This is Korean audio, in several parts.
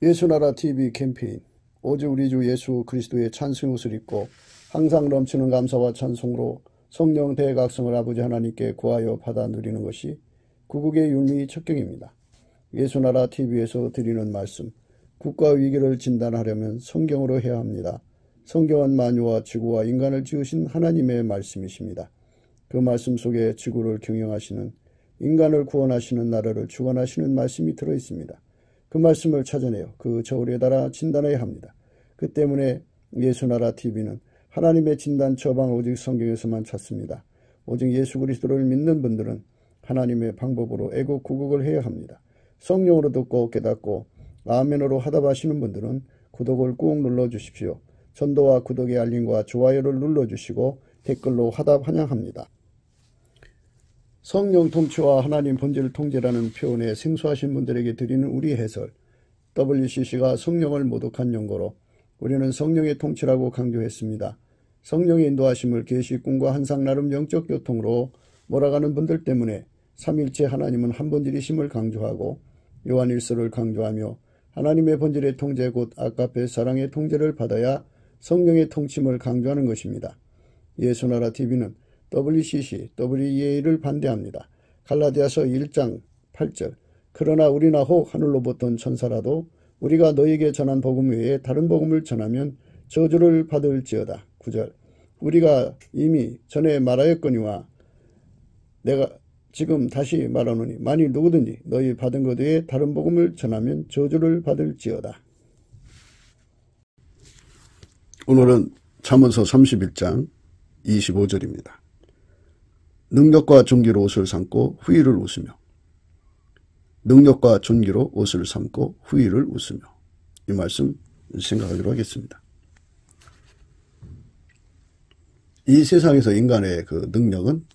예수나라 TV 캠페인 오직 우리 주 예수 그리스도의 찬송의 옷을 입고 항상 넘치는 감사와 찬송으로 성령 대각성을 아버지 하나님께 구하여 받아 누리는 것이 구국의 윤리 척경입니다. 예수나라 TV에서 드리는 말씀, 국가 위기를 진단하려면 성경으로 해야 합니다. 성경은 만유와 지구와 인간을 지으신 하나님의 말씀이십니다. 그 말씀 속에 지구를 경영하시는, 인간을 구원하시는, 나라를 주관하시는 말씀이 들어있습니다. 그 말씀을 찾아내어 그 저울에 달아 진단해야 합니다. 그 때문에 예수나라 TV는 하나님의 진단 처방을 오직 성경에서만 찾습니다. 오직 예수 그리스도를 믿는 분들은 하나님의 방법으로 애국 구국을 해야 합니다. 성령으로 듣고 깨닫고 아멘으로 화답하시는 분들은 구독을 꾹 눌러주십시오. 전도와 구독의 알림과 좋아요를 눌러주시고 댓글로 화답 환영합니다. 성령 통치와 하나님 본질 통제라는 표현에 생소하신 분들에게 드리는 우리 해설, WCC가 성령을 모독한 용어로 우리는 성령의 통치라고 강조했습니다. 성령의 인도하심을 계시꾼과 한상 나름 영적 교통으로 몰아가는 분들 때문에 삼일체 하나님은 한 본질이심을 강조하고 요한일서를 강조하며 하나님의 본질의 통제 곧 아가페 사랑의 통제를 받아야 성령의 통침을 강조하는 것입니다. 예수나라 TV는 WCC, WEA를 반대합니다. 갈라디아서 1장 8절 그러나 우리나 혹 하늘로 보던 천사라도 우리가 너에게 전한 복음 외에 다른 복음을 전하면 저주를 받을지어다. 9절 우리가 이미 전에 말하였거니와 내가 지금 다시 말하노니 만일 누구든지 너희 받은 것 외에 다른 복음을 전하면 저주를 받을지어다. 오늘은 잠언서 31장 25절입니다. 능력과 존귀로 옷을 삼고 후의를 웃으며 능력과 존귀로 옷을 삼고 후의를 웃으며 이 말씀 생각하기로 하겠습니다. 이 세상에서 인간의 그 능력은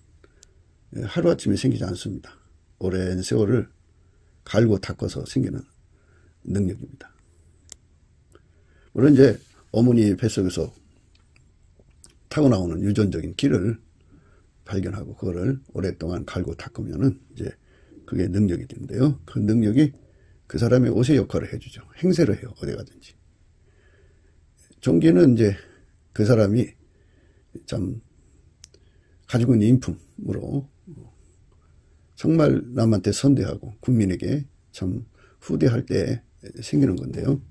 하루아침에 생기지 않습니다. 오랜 세월을 갈고 닦아서 생기는 능력입니다. 물론 이제 어머니 뱃속에서 타고 나오는 유전적인 길을 발견하고 그거를 오랫동안 갈고 닦으면은 이제 그게 능력이 되는데요. 그 능력이 그 사람의 옷의 역할을 해주죠. 행세를 해요. 어디 가든지. 존귀는 이제 그 사람이 참 가지고 있는 인품으로 정말 남한테 선대하고 국민에게 참 후대할 때 생기는 건데요.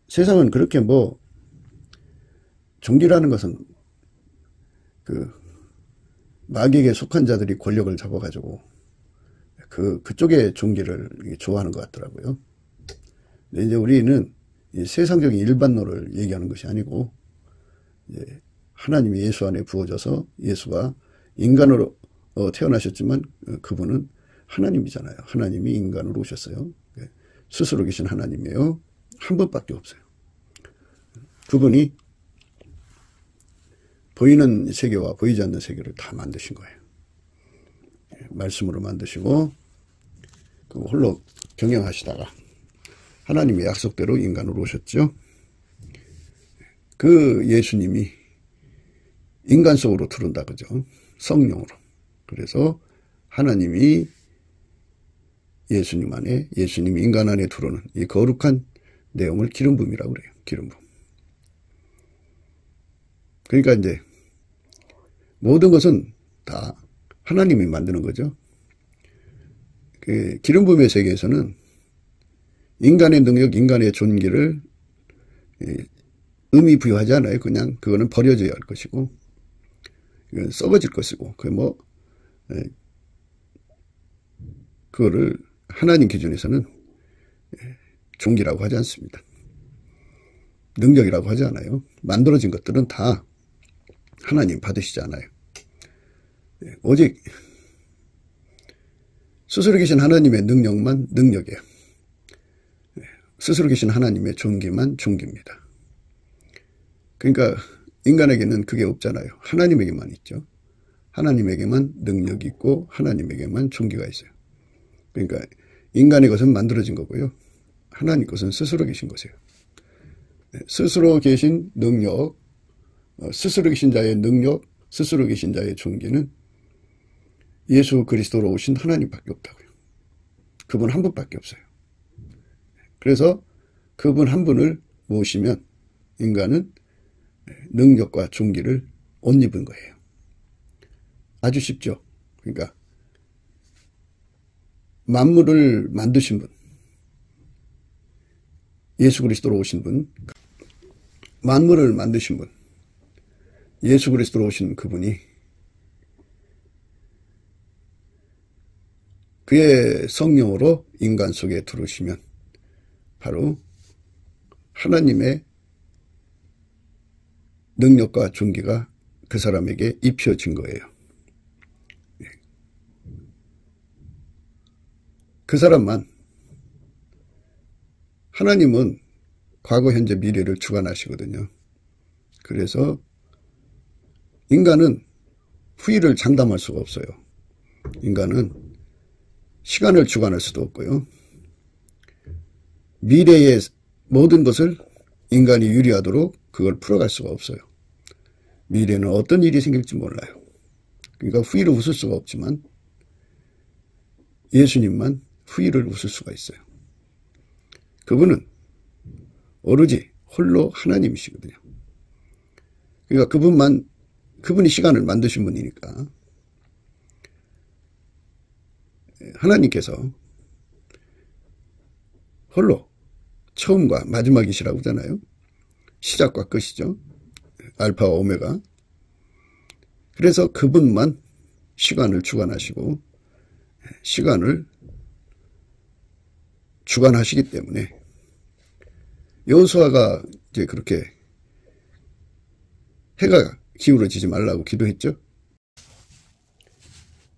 세상은 그렇게 뭐 존귀라는 것은 마귀에게 속한 자들이 권력을 잡아가지고 그쪽의 존귀를 좋아하는 것 같더라고요. 근데 이제 우리는 이 세상적인 일반론을 얘기하는 것이 아니고 이제 하나님이 예수 안에 부어져서 예수가 인간으로 태어나셨지만 그분은 하나님이잖아요. 하나님이 인간으로 오셨어요. 스스로 계신 하나님이에요. 한 분밖에 없어요. 그분이 보이는 세계와 보이지 않는 세계를 다 만드신 거예요. 말씀으로 만드시고 홀로 경영하시다가 하나님의 약속대로 인간으로 오셨죠. 그 예수님이 인간 속으로 들어온다 그죠. 성령으로. 그래서 하나님이 예수님 안에, 예수님이 인간 안에 들어오는 이 거룩한 내용을 기름 부음이라고 그래요. 기름 부음. 그러니까 이제 모든 것은 다 하나님이 만드는 거죠. 그 기름 부음의 세계에서는 인간의 능력, 인간의 존귀를 의미 부여하지 않아요. 그냥 그거는 버려져야 할 것이고, 이건 썩어질 것이고, 그거를 하나님 기준에서는 존귀라고 하지 않습니다. 능력이라고 하지 않아요. 만들어진 것들은 다 하나님 받으시지 않아요. 오직 스스로 계신 하나님의 능력만 능력이에요. 스스로 계신 하나님의 존귀만 존귀입니다. 그러니까 인간에게는 그게 없잖아요. 하나님에게만 있죠. 하나님에게만 능력이 있고 하나님에게만 존귀가 있어요. 그러니까 인간의 것은 만들어진 거고요. 하나님 것은 스스로 계신 것이에요. 스스로 계신 능력, 스스로 계신 자의 능력, 스스로 계신 자의 존귀는 예수 그리스도로 오신 하나님밖에 없다고요. 그분 한 분밖에 없어요. 그래서 그분 한 분을 모시면 인간은 능력과 존귀를 옷 입은 거예요. 아주 쉽죠. 그러니까 만물을 만드신 분, 예수 그리스도로 오신 분, 만물을 만드신 분, 예수 그리스도로 오신 그분이 그의 성령으로 인간 속에 들어오시면 바로 하나님의 능력과 존귀가 그 사람에게 입혀진 거예요. 그 사람만, 하나님은 과거, 현재, 미래를 주관하시거든요. 그래서 인간은 후일을 장담할 수가 없어요. 인간은 시간을 주관할 수도 없고요. 미래의 모든 것을 인간이 유리하도록 그걸 풀어갈 수가 없어요. 미래는 어떤 일이 생길지 몰라요. 그러니까 후일을 웃을 수가 없지만 예수님만 후일을 웃을 수가 있어요. 그분은 오로지 홀로 하나님이시거든요. 그러니까 그분이 시간을 만드신 분이니까 하나님께서 홀로 처음과 마지막이시라고 하잖아요. 시작과 끝이죠. 알파와 오메가. 그래서 그분만 시간을 주관하시고 시간을 주관하시기 때문에 여호수아가 이제 그렇게 해가 기울어지지 말라고 기도했죠.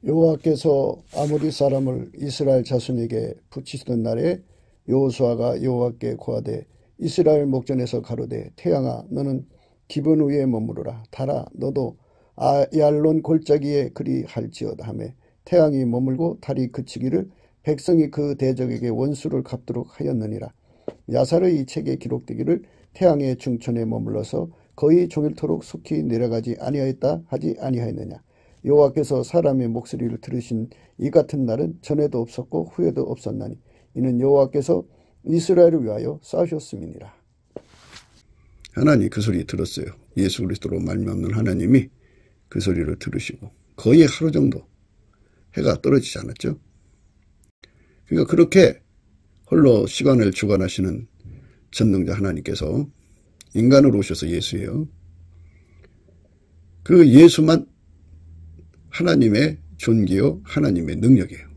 여호와께서 아모리 사람을 이스라엘 자손에게 붙이시던 날에 여호수아가 여호와께 고하되 이스라엘 목전에서 가로되 태양아 너는 기본 위에 머무르라. 달아 너도 아얄론 골짜기에 그리할지어다 하매 태양이 머물고 달이 그치기를 백성이 그 대적에게 원수를 갚도록 하였느니라. 야살의 이 책에 기록되기를 태양의 중천에 머물러서 거의 종일토록 속히 내려가지 아니하였다 하지 아니하였느냐. 여호와께서 사람의 목소리를 들으신 이 같은 날은 전에도 없었고 후에도 없었나니 이는 여호와께서 이스라엘을 위하여 쌓으셨음이니라. 하나님 그 소리 들었어요. 예수 그리스도로 말미암는 하나님이 그 소리를 들으시고 거의 하루 정도 해가 떨어지지 않았죠. 그러니까 그렇게 홀로 시간을 주관하시는 전능자 하나님께서 인간으로 오셔서 예수예요. 그 예수만 하나님의 존귀요 하나님의 능력이에요.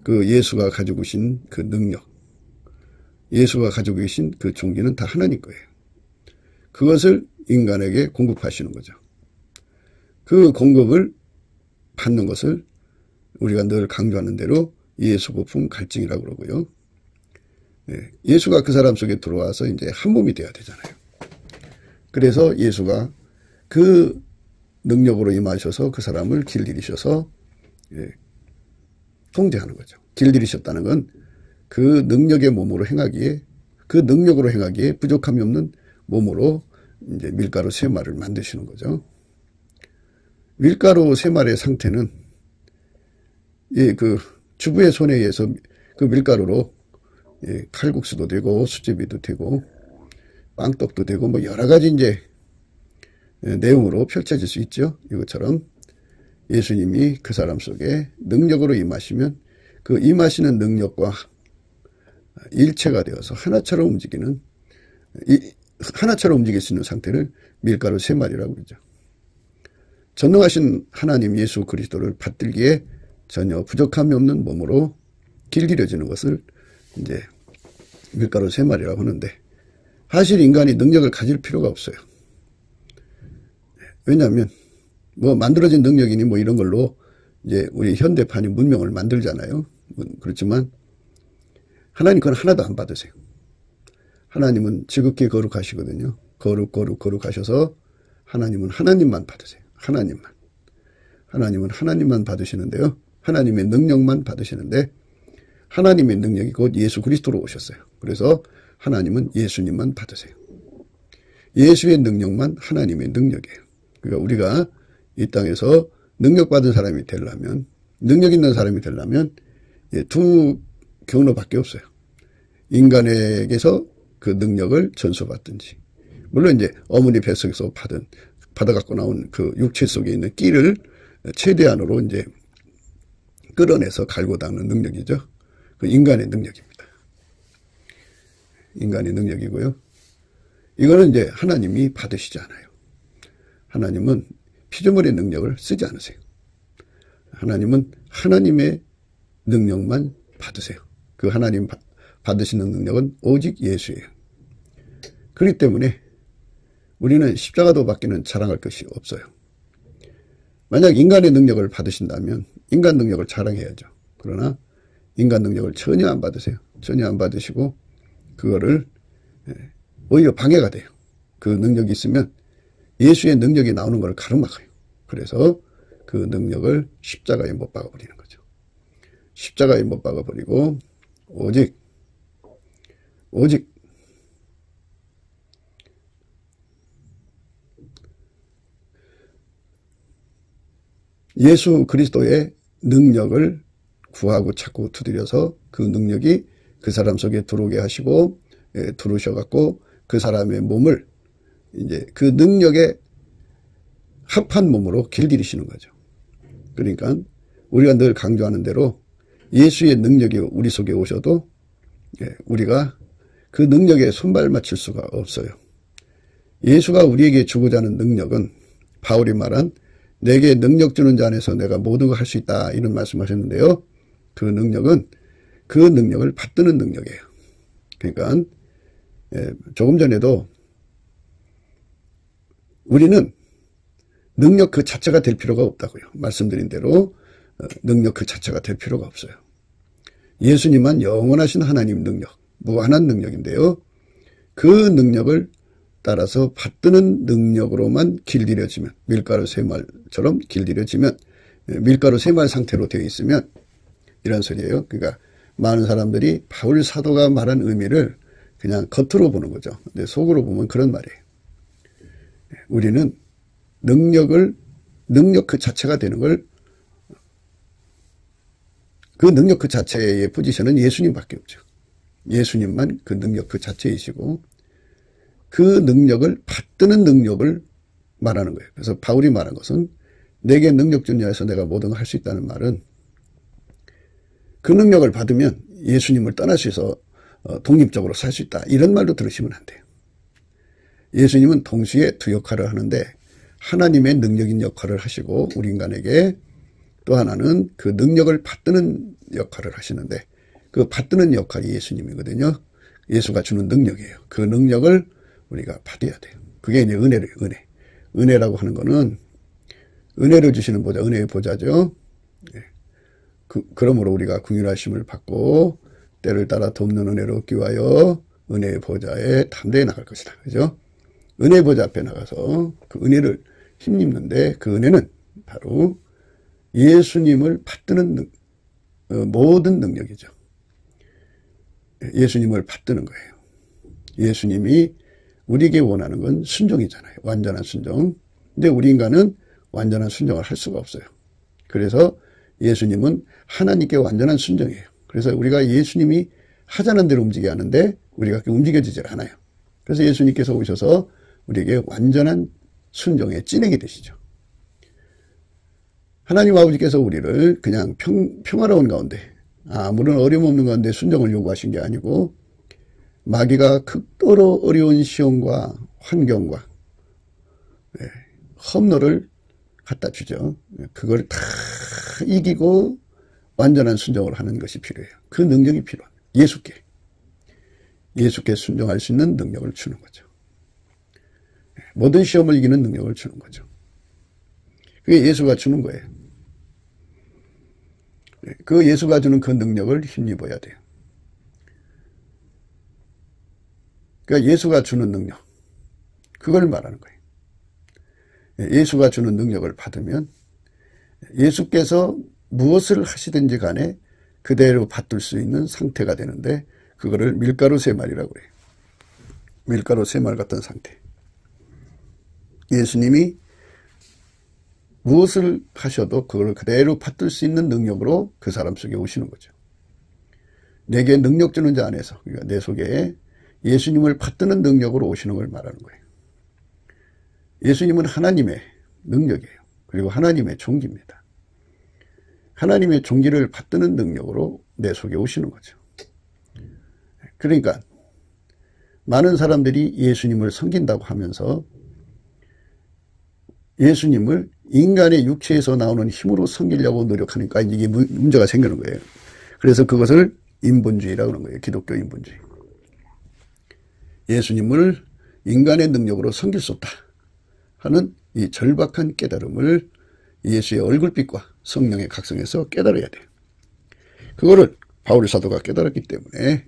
그 예수가 가지고 계신 그 능력, 예수가 가지고 계신 그 존귀는 다 하나님 거예요. 그것을 인간에게 공급하시는 거죠. 그 공급을 받는 것을 우리가 늘 강조하는 대로 예수 부품 갈증이라고 그러고요. 예수가 그 사람 속에 들어와서 이제 한 몸이 돼야 되잖아요. 그래서 예수가 그 능력으로 임하셔서 그 사람을 길들이셔서 통제하는 거죠. 길들이셨다는 건 그 능력의 몸으로 행하기에, 그 능력으로 행하기에 부족함이 없는 몸으로 이제 밀가루 3마리를 만드시는 거죠. 밀가루 3마리의 상태는 그 주부의 손에 의해서 그 밀가루로 칼국수도 되고 수제비도 되고 빵떡도 되고 뭐 여러 가지 이제 내용으로 펼쳐질 수 있죠. 이것처럼 예수님이 그 사람 속에 능력으로 임하시면 그 임하시는 능력과 일체가 되어서 하나처럼 움직이는, 하나처럼 움직일 수 있는 상태를 밀가루 3마리라고 그러죠. 전능하신 하나님 예수 그리스도를 받들기에 전혀 부족함이 없는 몸으로 길들여지는 것을 이제 밀가루 3마리라고 하는데, 사실 인간이 능력을 가질 필요가 없어요. 왜냐하면 뭐 만들어진 능력이니 뭐 이런 걸로 이제 우리 현대판이 문명을 만들잖아요. 그렇지만 하나님 그건 하나도 안 받으세요. 하나님은 지극히 거룩하시거든요. 거룩하셔서 하나님은 하나님만 받으세요. 하나님은 하나님만 받으시는데요. 하나님의 능력만 받으시는데 하나님의 능력이 곧 예수 그리스도로 오셨어요. 그래서 하나님은 예수님만 받으세요. 예수의 능력만 하나님의 능력이에요. 그러니까 우리가 이 땅에서 능력받은 사람이 되려면, 능력 있는 사람이 되려면 두 경로밖에 없어요. 인간에게서 그 능력을 전수받든지, 물론 이제 어머니 뱃속에서 받아갖고 나온 그 육체 속에 있는 끼를 최대한으로 이제 끌어내서 갈고 닦는 능력이죠. 그 인간의 능력입니다. 인간의 능력이고요. 이거는 이제 하나님이 받으시지 않아요. 하나님은 피조물의 능력을 쓰지 않으세요. 하나님은 하나님의 능력만 받으세요. 그 하나님 받으시는 능력은 오직 예수예요. 그렇기 때문에 우리는 십자가도 받기는 자랑할 것이 없어요. 만약 인간의 능력을 받으신다면 인간 능력을 자랑해야죠. 그러나 인간 능력을 전혀 안 받으세요. 전혀 안 받으시고 그거를 오히려 방해가 돼요. 그 능력이 있으면 예수의 능력이 나오는 걸 가로막아요. 그래서 그 능력을 십자가에 못 박아버리는 거죠. 십자가에 못 박아버리고 오직 예수 그리스도의 능력을 구하고 찾고 두드려서 그 능력이 그 사람 속에 들어오게 하시고 들어오셔갖고 그 사람의 몸을 이제 그 능력에 합한 몸으로 길들이시는 거죠. 그러니까 우리가 늘 강조하는 대로 예수의 능력이 우리 속에 오셔도 우리가 그 능력에 손발 맞출 수가 없어요. 예수가 우리에게 주고자 하는 능력은 바울이 말한 내게 능력 주는 자 안에서 내가 모든 걸 할 수 있다 이런 말씀하셨는데요. 그 능력은 그 능력을 받드는 능력이에요. 그러니까 조금 전에도 우리는 능력 그 자체가 될 필요가 없다고요. 말씀드린 대로 능력 그 자체가 될 필요가 없어요. 예수님만 영원하신 하나님 능력, 무한한 능력인데요. 그 능력을 따라서 받드는 능력으로만 길들여지면, 밀가루 새말처럼 길들여지면, 밀가루 새말 상태로 되어 있으면 이런 소리예요. 그러니까 많은 사람들이 바울 사도가 말한 의미를 그냥 겉으로 보는 거죠. 근데 속으로 보면 그런 말이에요. 우리는 능력 그 자체가 되는 걸, 그 능력 그 자체의 포지션은 예수님밖에 없죠. 예수님만 그 능력 그 자체이시고 그 능력을 받드는 능력을 말하는 거예요. 그래서 바울이 말한 것은 내게 능력 준 자에서 내가 모든 걸 할 수 있다는 말은 그 능력을 받으면 예수님을 떠날 수 있어 독립적으로 살 수 있다. 이런 말도 들으시면 안 돼요. 예수님은 동시에 두 역할을 하는데 하나님의 능력인 역할을 하시고 우리 인간에게 또 하나는 그 능력을 받드는 역할을 하시는데 그 받드는 역할이 예수님이거든요. 예수가 주는 능력이에요. 그 능력을 우리가 받아야 돼요. 그게 이제 은혜래요. 은혜라고 하는 거는 은혜를 주시는 보좌, 은혜의 보좌죠. 그러므로 우리가 긍휼하심을 받고 때를 따라 돕는 은혜를 얻기 위하여 은혜의 보좌에 담대히 나갈 것이다. 그죠? 은혜의 보좌 앞에 나가서 그 은혜를 힘입는데 그 은혜는 바로 예수님을 받드는 모든 능력이죠. 예수님을 받드는 거예요. 예수님이 우리에게 원하는 건 순종이잖아요. 완전한 순종. 근데 우리 인간은 완전한 순종을 할 수가 없어요. 그래서 예수님은 하나님께 완전한 순종이에요. 그래서 우리가 예수님이 하자는 대로 움직여야 하는데 우리가 움직여지질 않아요. 그래서 예수님께서 오셔서 우리에게 완전한 순종의 찐액이 되시죠. 하나님 아버지께서 우리를 그냥 평화로운 가운데 아무런 어려움 없는 가운데 순종을 요구하신 게 아니고 마귀가 극도로 어려운 시험과 환경과 험로를 갖다 주죠. 그걸 다 이기고 완전한 순종을 하는 것이 필요해요. 그 능력이 필요합니다. 예수께 순종할 수 있는 능력을 주는 거죠. 모든 시험을 이기는 능력을 주는 거죠. 그게 예수가 주는 거예요. 그 예수가 주는 그 능력을 힘입어야 돼요. 그러니까 예수가 주는 능력, 그걸 말하는 거예요. 예수가 주는 능력을 받으면 예수께서 무엇을 하시든지 간에 그대로 받들 수 있는 상태가 되는데 그거를 밀가루 새말이라고 해요. 밀가루 새말 같은 상태. 예수님이 무엇을 하셔도 그걸 그대로 받들 수 있는 능력으로 그 사람 속에 오시는 거죠. 내게 능력 주는 자 안에서, 그러니까 내 속에 예수님을 받드는 능력으로 오시는 걸 말하는 거예요. 예수님은 하나님의 능력이에요. 그리고 하나님의 종기입니다. 하나님의 종기를 받드는 능력으로 내 속에 오시는 거죠. 그러니까 많은 사람들이 예수님을 섬긴다고 하면서 예수님을 인간의 육체에서 나오는 힘으로 섬기려고 노력하니까 이게 문제가 생기는 거예요. 그래서 그것을 인본주의라고 하는 거예요. 기독교 인본주의. 예수님을 인간의 능력으로 섬길 수 없다 하는 이 절박한 깨달음을 예수의 얼굴빛과 성령의 각성에서 깨달아야 돼요. 그거를 바울 사도가 깨달았기 때문에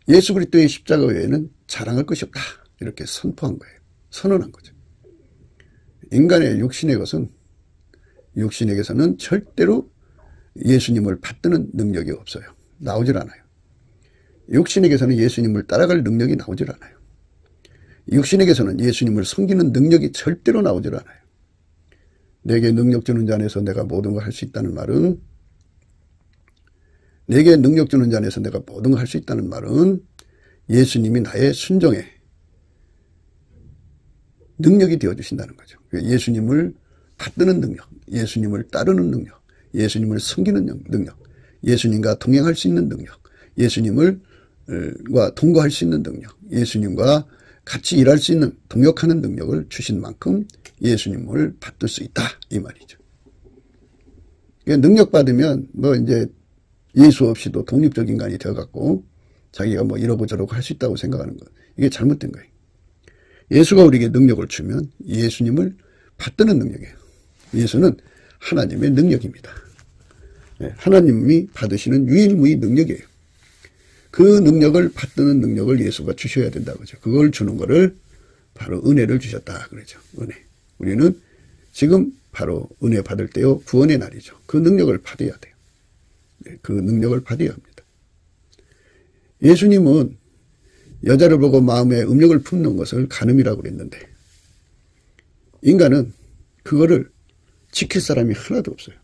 예수 그리스도의 십자가 외에는 자랑할 것이 없다 이렇게 선포한 거예요. 선언한 거죠. 인간의 육신의 것은 육신에게서는 절대로 예수님을 받드는 능력이 없어요. 나오질 않아요. 육신에게서는 예수님을 따라갈 능력이 나오질 않아요. 육신에게서는 예수님을 섬기는 능력이 절대로 나오질 않아요. 내게 능력 주는 자 안에서 내가 모든 걸 할 수 있다는 말은, 내게 능력 주는 자 안에서 내가 모든 걸 할 수 있다는 말은 예수님이 나의 순종의 능력이 되어주신다는 거죠. 예수님을 받드는 능력, 예수님을 따르는 능력, 예수님을 섬기는 능력, 예수님과 동행할 수 있는 능력, 예수님과 동거할 수 있는 능력, 예수님과 같이 일할 수 있는 동역하는 능력을 주신 만큼 예수님을 받들 수 있다 이 말이죠. 능력 받으면 뭐 이제 예수 없이도 독립적 인간이 되어갖고 자기가 뭐 이러고 저러고 할 수 있다고 생각하는 것, 이게 잘못된 거예요. 예수가 우리에게 능력을 주면 예수님을 받드는 능력이에요. 예수는 하나님의 능력입니다. 하나님이 받으시는 유일무이 능력이에요. 그 능력을 받드는 능력을 예수가 주셔야 된다고 하죠. 그걸 주는 거를 바로 은혜를 주셨다 그러죠. 은혜. 우리는 지금 바로 은혜 받을 때요, 구원의 날이죠. 그 능력을 받아야 돼요. 그 능력을 받아야 합니다. 예수님은 여자를 보고 마음에 음욕을 품는 것을 간음이라고 그랬는데, 인간은 그거를 지킬 사람이 하나도 없어요.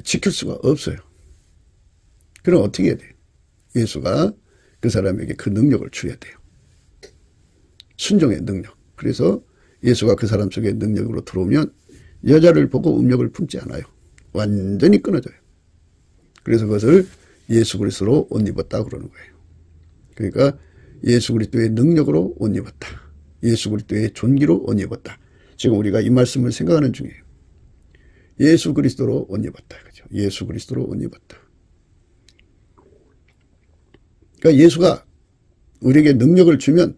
지킬 수가 없어요. 그럼 어떻게 해야 돼요? 예수가 그 사람에게 그 능력을 줘야 돼요. 순종의 능력. 그래서 예수가 그 사람 속에 능력으로 들어오면 여자를 보고 음욕을 품지 않아요. 완전히 끊어져요. 그래서 그것을 예수 그리스도로 옷 입었다 그러는 거예요. 그러니까 예수 그리스도의 능력으로 옷 입었다. 예수 그리스도의 존귀로 옷 입었다. 지금 우리가 이 말씀을 생각하는 중이에요. 예수 그리스도로 옷 입었다. 그죠? 예수 그리스도로 옷 입었다. 그러니까 예수가 우리에게 능력을 주면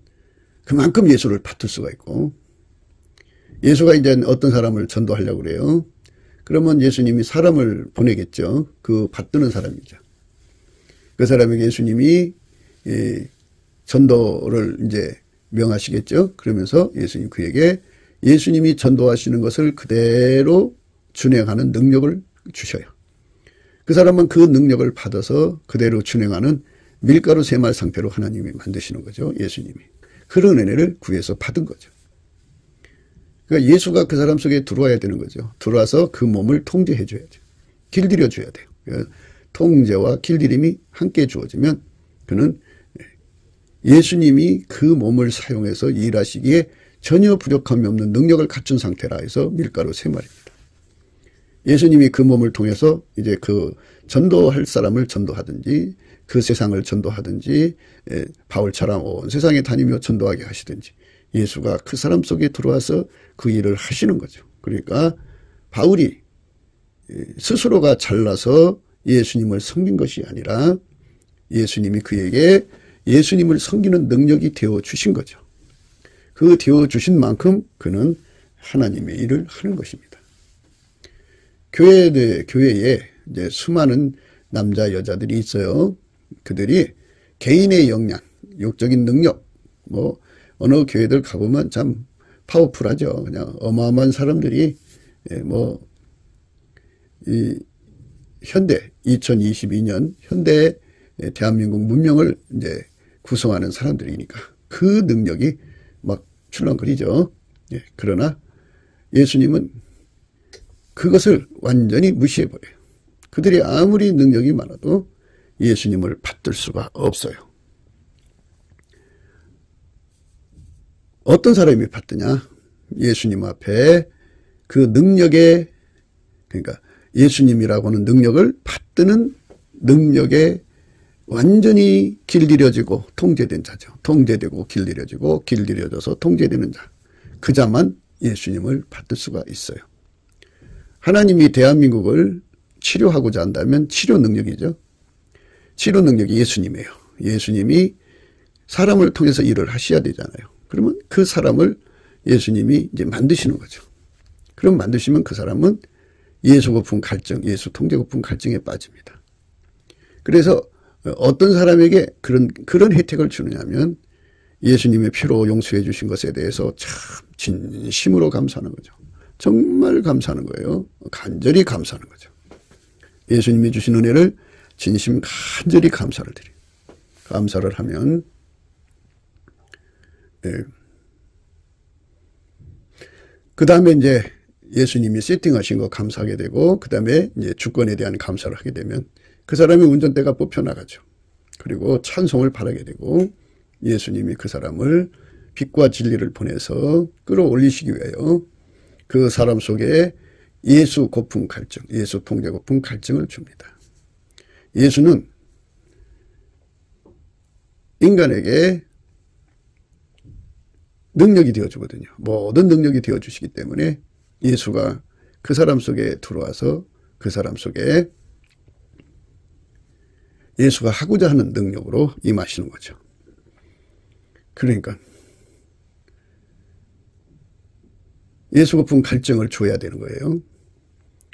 그만큼 예수를 받을 수가 있고, 예수가 이제 어떤 사람을 전도하려고 그래요. 그러면 예수님이 사람을 보내겠죠. 그 받드는 사람이죠. 그 사람에게 예수님이 전도를 이제 명하시겠죠. 그러면서 예수님 그에게 예수님이 전도하시는 것을 그대로 준행하는 능력을 주셔요. 그 사람은 그 능력을 받아서 그대로 준행하는 밀가루 세말 상태로 하나님이 만드시는 거죠. 예수님이. 그런 은혜를 구해서 받은 거죠. 그러니까 예수가 그 사람 속에 들어와야 되는 거죠. 들어와서 그 몸을 통제해 줘야죠. 길들여 줘야 돼요. 그러니까 통제와 길들임이 함께 주어지면 그는 예수님이 그 몸을 사용해서 일하시기에 전혀 부족함이 없는 능력을 갖춘 상태라 해서 밀가루 세말입니다. 예수님이 그 몸을 통해서 이제 그 전도할 사람을 전도하든지 그 세상을 전도하든지 바울처럼 온 세상에 다니며 전도하게 하시든지 예수가 그 사람 속에 들어와서 그 일을 하시는 거죠. 그러니까 바울이 스스로가 잘나서 예수님을 섬긴 것이 아니라 예수님이 그에게 예수님을 섬기는 능력이 되어주신 거죠. 그 되어주신 만큼 그는 하나님의 일을 하는 것입니다. 교회에 이제 수많은 남자, 여자들이 있어요. 그들이 개인의 역량, 육적인 능력, 뭐, 어느 교회들 가보면 참 파워풀하죠. 그냥 어마어마한 사람들이, 현대, 2022년 현대 대한민국 문명을 이제 구성하는 사람들이니까 그 능력이 막 출렁거리죠. 그러나 예수님은 그것을 완전히 무시해버려요. 그들이 아무리 능력이 많아도 예수님을 받들 수가 없어요. 어떤 사람이 받드냐? 예수님 앞에 그 능력에, 그러니까 예수님이라고 하는 능력을 받드는 능력에 완전히 길들여지고 통제된 자죠. 통제되고 길들여지고 길들여져서 통제되는 자. 그 자만 예수님을 받을 수가 있어요. 하나님이 대한민국을 치료하고자 한다면 치료 능력이죠. 치료 능력이 예수님이에요. 예수님이 사람을 통해서 일을 하셔야 되잖아요. 그러면 그 사람을 예수님이 이제 만드시는 거죠. 그럼 만드시면 그 사람은 예수 거품 갈증, 예수 통제 거품 갈증에 빠집니다. 그래서 어떤 사람에게 그런 혜택을 주느냐면 예수님의 피로 용서해 주신 것에 대해서 참 진심으로 감사하는 거죠. 정말 감사하는 거예요. 간절히 감사하는 거죠. 예수님이 주신 은혜를 진심 간절히 감사를 드려요. 감사를 하면 그 다음에 이제 예수님이 세팅하신 거 감사하게 되고 그 다음에 이제 주권에 대한 감사를 하게 되면 그 사람의 운전대가 뽑혀나가죠. 그리고 찬송을 바라게 되고 예수님이 그 사람을 빛과 진리를 보내서 끌어올리시기 위하여 그 사람 속에 예수 고품 갈증, 예수 통제 고품 갈증을 줍니다. 예수는 인간에게 능력이 되어주거든요. 모든 능력이 되어주시기 때문에 예수가 그 사람 속에 들어와서 그 사람 속에 예수가 하고자 하는 능력으로 임하시는 거죠. 그러니까 예수 고품 갈증을 줘야 되는 거예요.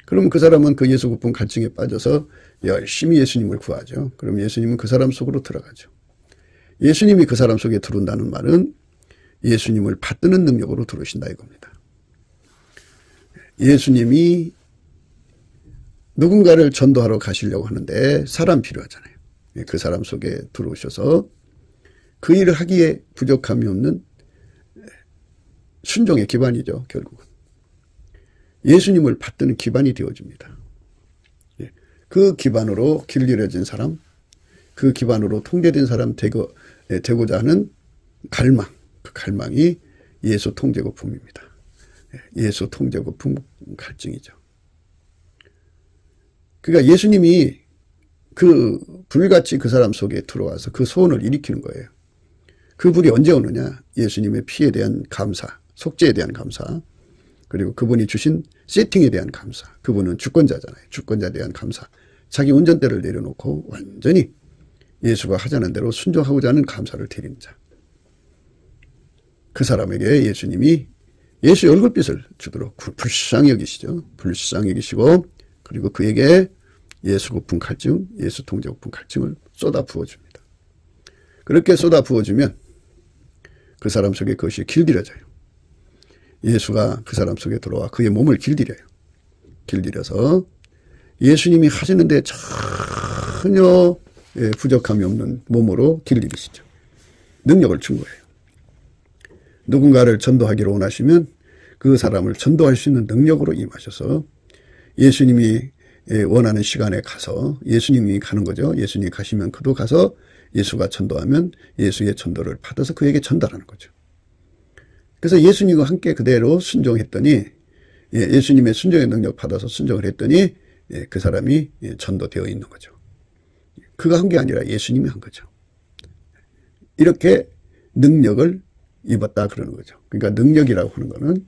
그럼 그 사람은 그 예수 고품 갈증에 빠져서 열심히 예수님을 구하죠. 그럼 예수님은 그 사람 속으로 들어가죠. 예수님이 그 사람 속에 들어온다는 말은 예수님을 받드는 능력으로 들어오신다 이겁니다. 예수님이 누군가를 전도하러 가시려고 하는데 사람 필요하잖아요. 그 사람 속에 들어오셔서 그 일을 하기에 부족함이 없는 순종의 기반이죠. 결국은. 예수님을 받드는 기반이 되어줍니다. 그 기반으로 길들여진 사람, 그 기반으로 통제된 사람 되고자 하는 갈망, 그 갈망이 예수 통제고품입니다. 예수 통제고품 갈증이죠. 그러니까 예수님이 그 불같이 그 사람 속에 들어와서 그 소원을 일으키는 거예요. 그 불이 언제 오느냐? 예수님의 피에 대한 감사, 속죄에 대한 감사, 그리고 그분이 주신 세팅에 대한 감사. 그분은 주권자잖아요. 주권자에 대한 감사. 자기 운전대를 내려놓고 완전히 예수가 하자는 대로 순종하고자 하는 감사를 드리는 자. 그 사람에게 예수님이 예수의 얼굴빛을 주도록 불쌍히 여기시죠. 불쌍히 여기시고 그리고 그에게 예수 고품 갈증, 예수 통제 고품 갈증을 쏟아 부어줍니다. 그렇게 쏟아 부어주면 그 사람 속에 그것이 길들여져요. 예수가 그 사람 속에 들어와 그의 몸을 길들여요. 길들여서 예수님이 하시는데 전혀 부족함이 없는 몸으로 길들이시죠. 능력을 준 거예요. 누군가를 전도하기를 원하시면 그 사람을 전도할 수 있는 능력으로 임하셔서 예수님이 원하는 시간에 가서 예수님이 가는 거죠. 예수님이 가시면 그도 가서 예수가 전도하면 예수의 전도를 받아서 그에게 전달하는 거죠. 그래서 예수님과 함께 그대로 순종했더니 예수님의 순종의 능력 받아서 순종을 했더니 그 사람이 전도되어 있는 거죠. 그가 한 게 아니라 예수님이 한 거죠. 이렇게 능력을 입었다 그러는 거죠. 그러니까 능력이라고 하는 거는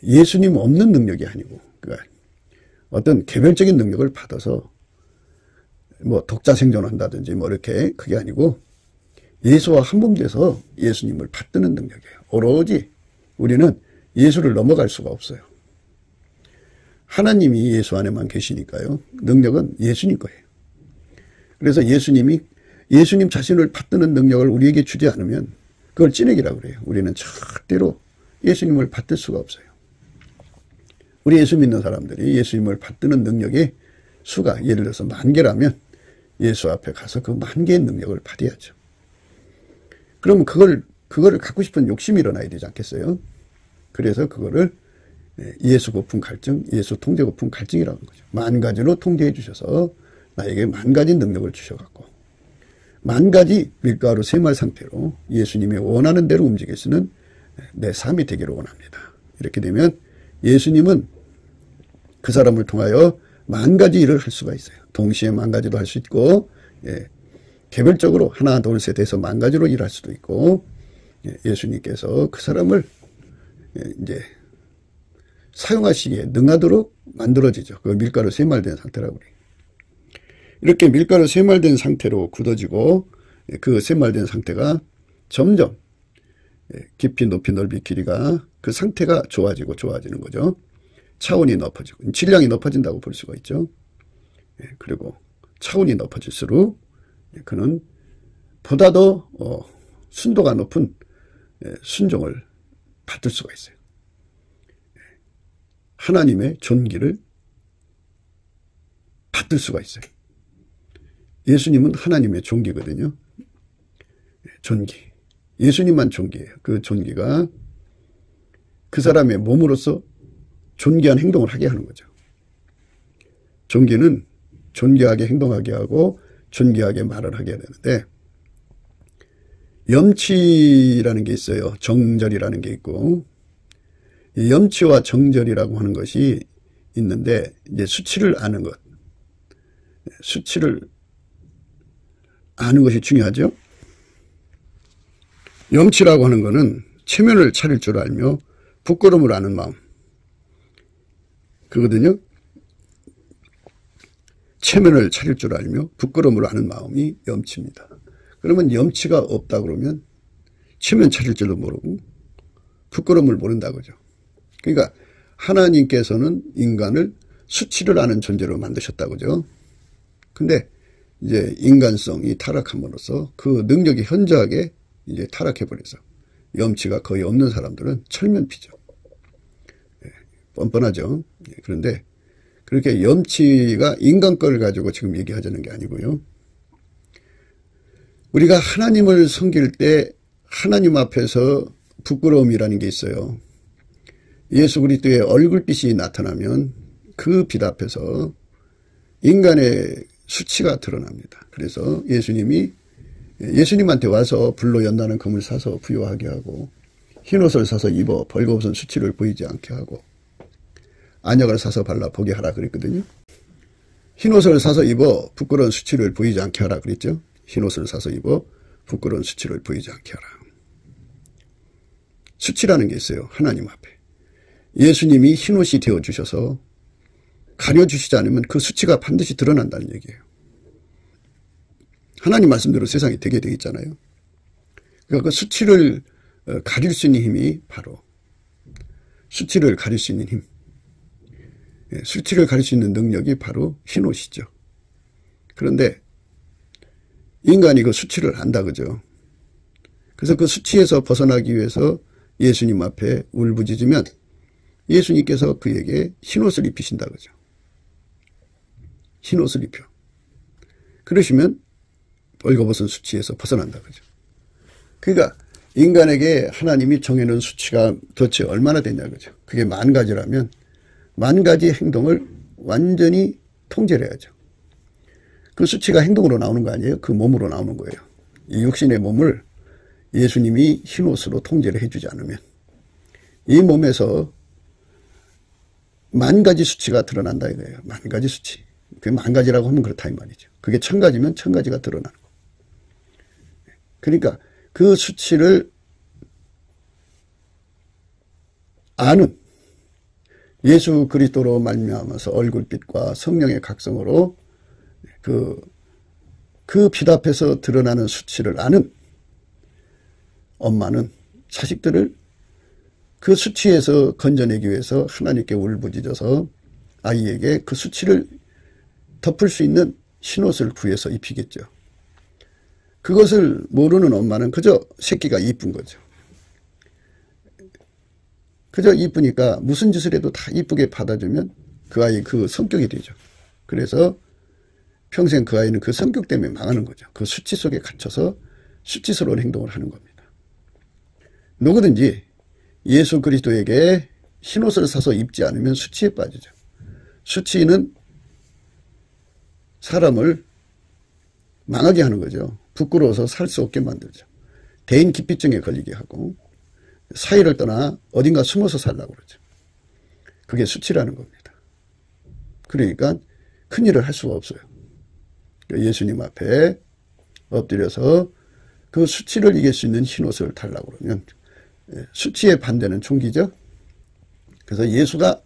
예수님 없는 능력이 아니고 그러니까 어떤 개별적인 능력을 받아서 뭐 독자 생존한다든지 뭐 이렇게 그게 아니고 예수와 한 몸 돼서 예수님을 받드는 능력이에요. 오로지 우리는 예수를 넘어갈 수가 없어요. 하나님이 예수 안에만 계시니까요. 능력은 예수님 거예요. 그래서 예수님 자신을 받드는 능력을 우리에게 주지 않으면 그걸 찌내기라고 그래요. 우리는 절대로 예수님을 받들 수가 없어요. 우리 예수 믿는 사람들이 예수님을 받드는 능력의 수가 예를 들어서 10,000개라면 예수 앞에 가서 그 10,000개의 능력을 받아야죠. 그러면 그거를 갖고 싶은 욕심이 일어나야 되지 않겠어요? 그래서 그거를 예수 고품 갈증, 예수 통제 고품 갈증이라는 거죠. 만 가지로 통제해 주셔서 나에게 만 가지 능력을 주셔갖고 만 가지 밀가루 세말 상태로 예수님이 원하는 대로 움직일 수 있는 내 삶이 되기를 원합니다. 이렇게 되면 예수님은 그 사람을 통하여 만 가지 일을 할 수가 있어요. 동시에 만 가지도 할 수 있고, 개별적으로 하나, 둘, 셋 해서 만 가지로 일할 수도 있고, 예수님께서 그 사람을 이제 사용하시기에 능하도록 만들어지죠. 그 밀가루 세말된 상태라고 그래요. 이렇게 밀가루 세말된 상태로 굳어지고 그 세말된 상태가 점점 깊이, 높이, 넓이, 길이가 그 상태가 좋아지는 거죠. 차원이 높아지고 질량이 높아진다고 볼 수가 있죠. 그리고 차원이 높아질수록 그는 보다 더 순도가 높은 순종을 받을 수가 있어요. 하나님의 존귀를 받을 수가 있어요. 예수님은 하나님의 존귀거든요. 존귀. 예수님만 존귀해요. 그 존귀가 그 사람의 몸으로서 존귀한 행동을 하게 하는 거죠. 존귀는 존귀하게 행동하게 하고 존귀하게 말을 하게 되는데 염치라는 게 있어요. 정절이라는 게 있고 이 염치와 정절이라고 하는 것이 있는데 이제 수치를 아는 것. 수치를 아는 것이 중요하죠. 염치라고 하는 것은 체면을 차릴 줄 알며 부끄러움을 아는 마음. 그거든요. 체면을 차릴 줄 알며 부끄러움을 아는 마음이 염치입니다. 그러면 염치가 없다 그러면 체면 차릴 줄도 모르고 부끄러움을 모른다 그죠. 그러니까 하나님께서는 인간을 수치를 아는 존재로 만드셨다 그죠. 근데 이제 인간성이 타락함으로써 그 능력이 현저하게 이제 타락해버려서 염치가 거의 없는 사람들은 철면피죠. 뻔뻔하죠. 그런데 그렇게 염치가 인간 걸 가지고 지금 얘기하자는 게 아니고요. 우리가 하나님을 섬길 때 하나님 앞에서 부끄러움이라는 게 있어요. 예수 그리스도의 얼굴빛이 나타나면 그 빛 앞에서 인간의 수치가 드러납니다. 그래서 예수님한테 와서 불로 연다는 금을 사서 부요하게 하고 흰옷을 사서 입어 벌거벗은 수치를 보이지 않게 하고 안약을 사서 발라 보게 하라 그랬거든요. 흰옷을 사서 입어 부끄러운 수치를 보이지 않게 하라 그랬죠. 흰옷을 사서 입어 부끄러운 수치를 보이지 않게 하라. 수치라는 게 있어요. 하나님 앞에. 예수님이 흰옷이 되어주셔서 가려주시지 않으면 그 수치가 반드시 드러난다는 얘기예요. 하나님 말씀대로 세상이 되게 돼 있잖아요. 그러니까 그 수치를 가릴 수 있는 힘이 바로 수치를 가릴 수 있는 힘. 수치를 가릴 수 있는 능력이 바로 흰옷이죠. 그런데 인간이 그 수치를 안다 그죠. 그래서 그 수치에서 벗어나기 위해서 예수님 앞에 울부짖으면 예수님께서 그에게 흰옷을 입히신다 그죠. 흰옷을 입혀. 그러시면 벌거벗은 수치에서 벗어난다 그죠. 그러니까 인간에게 하나님이 정해놓은 수치가 도대체 얼마나 되냐 그죠. 그게 만 가지라면 만 가지 행동을 완전히 통제를 해야죠. 그 수치가 행동으로 나오는 거 아니에요? 그 몸으로 나오는 거예요. 이 육신의 몸을 예수님이 흰옷으로 통제를 해주지 않으면 이 몸에서 만 가지 수치가 드러난다 이거예요. 만 가지 수치. 그게 만 가지라고 하면 그렇다 이 말이죠. 그게 1000가지면 1000가지가 드러나는 거. 그러니까 그 수치를 아는 예수 그리스도로 말미암아서 얼굴빛과 성령의 각성으로 그 빛 앞에서 드러나는 수치를 아는 엄마는 자식들을 그 수치에서 건져내기 위해서 하나님께 울부짖어서 아이에게 그 수치를 덮을 수 있는 흰옷을 구해서 입히겠죠. 그것을 모르는 엄마는 그저 새끼가 이쁜 거죠. 그저 이쁘니까 무슨 짓을 해도 다 이쁘게 받아주면 그 아이 그 성격이 되죠. 그래서 평생 그 아이는 그 성격 때문에 망하는 거죠. 그 수치 속에 갇혀서 수치스러운 행동을 하는 겁니다. 누구든지 예수 그리스도에게 흰옷을 사서 입지 않으면 수치에 빠지죠. 수치는 사람을 망하게 하는 거죠. 부끄러워서 살 수 없게 만들죠. 대인 기피증에 걸리게 하고 사회를 떠나 어딘가 숨어서 살라고 그러죠. 그게 수치라는 겁니다. 그러니까 큰일을 할 수가 없어요. 예수님 앞에 엎드려서 그 수치를 이길 수 있는 흰옷을 달라고 그러면 수치의 반대는 존귀죠. 그래서 예수가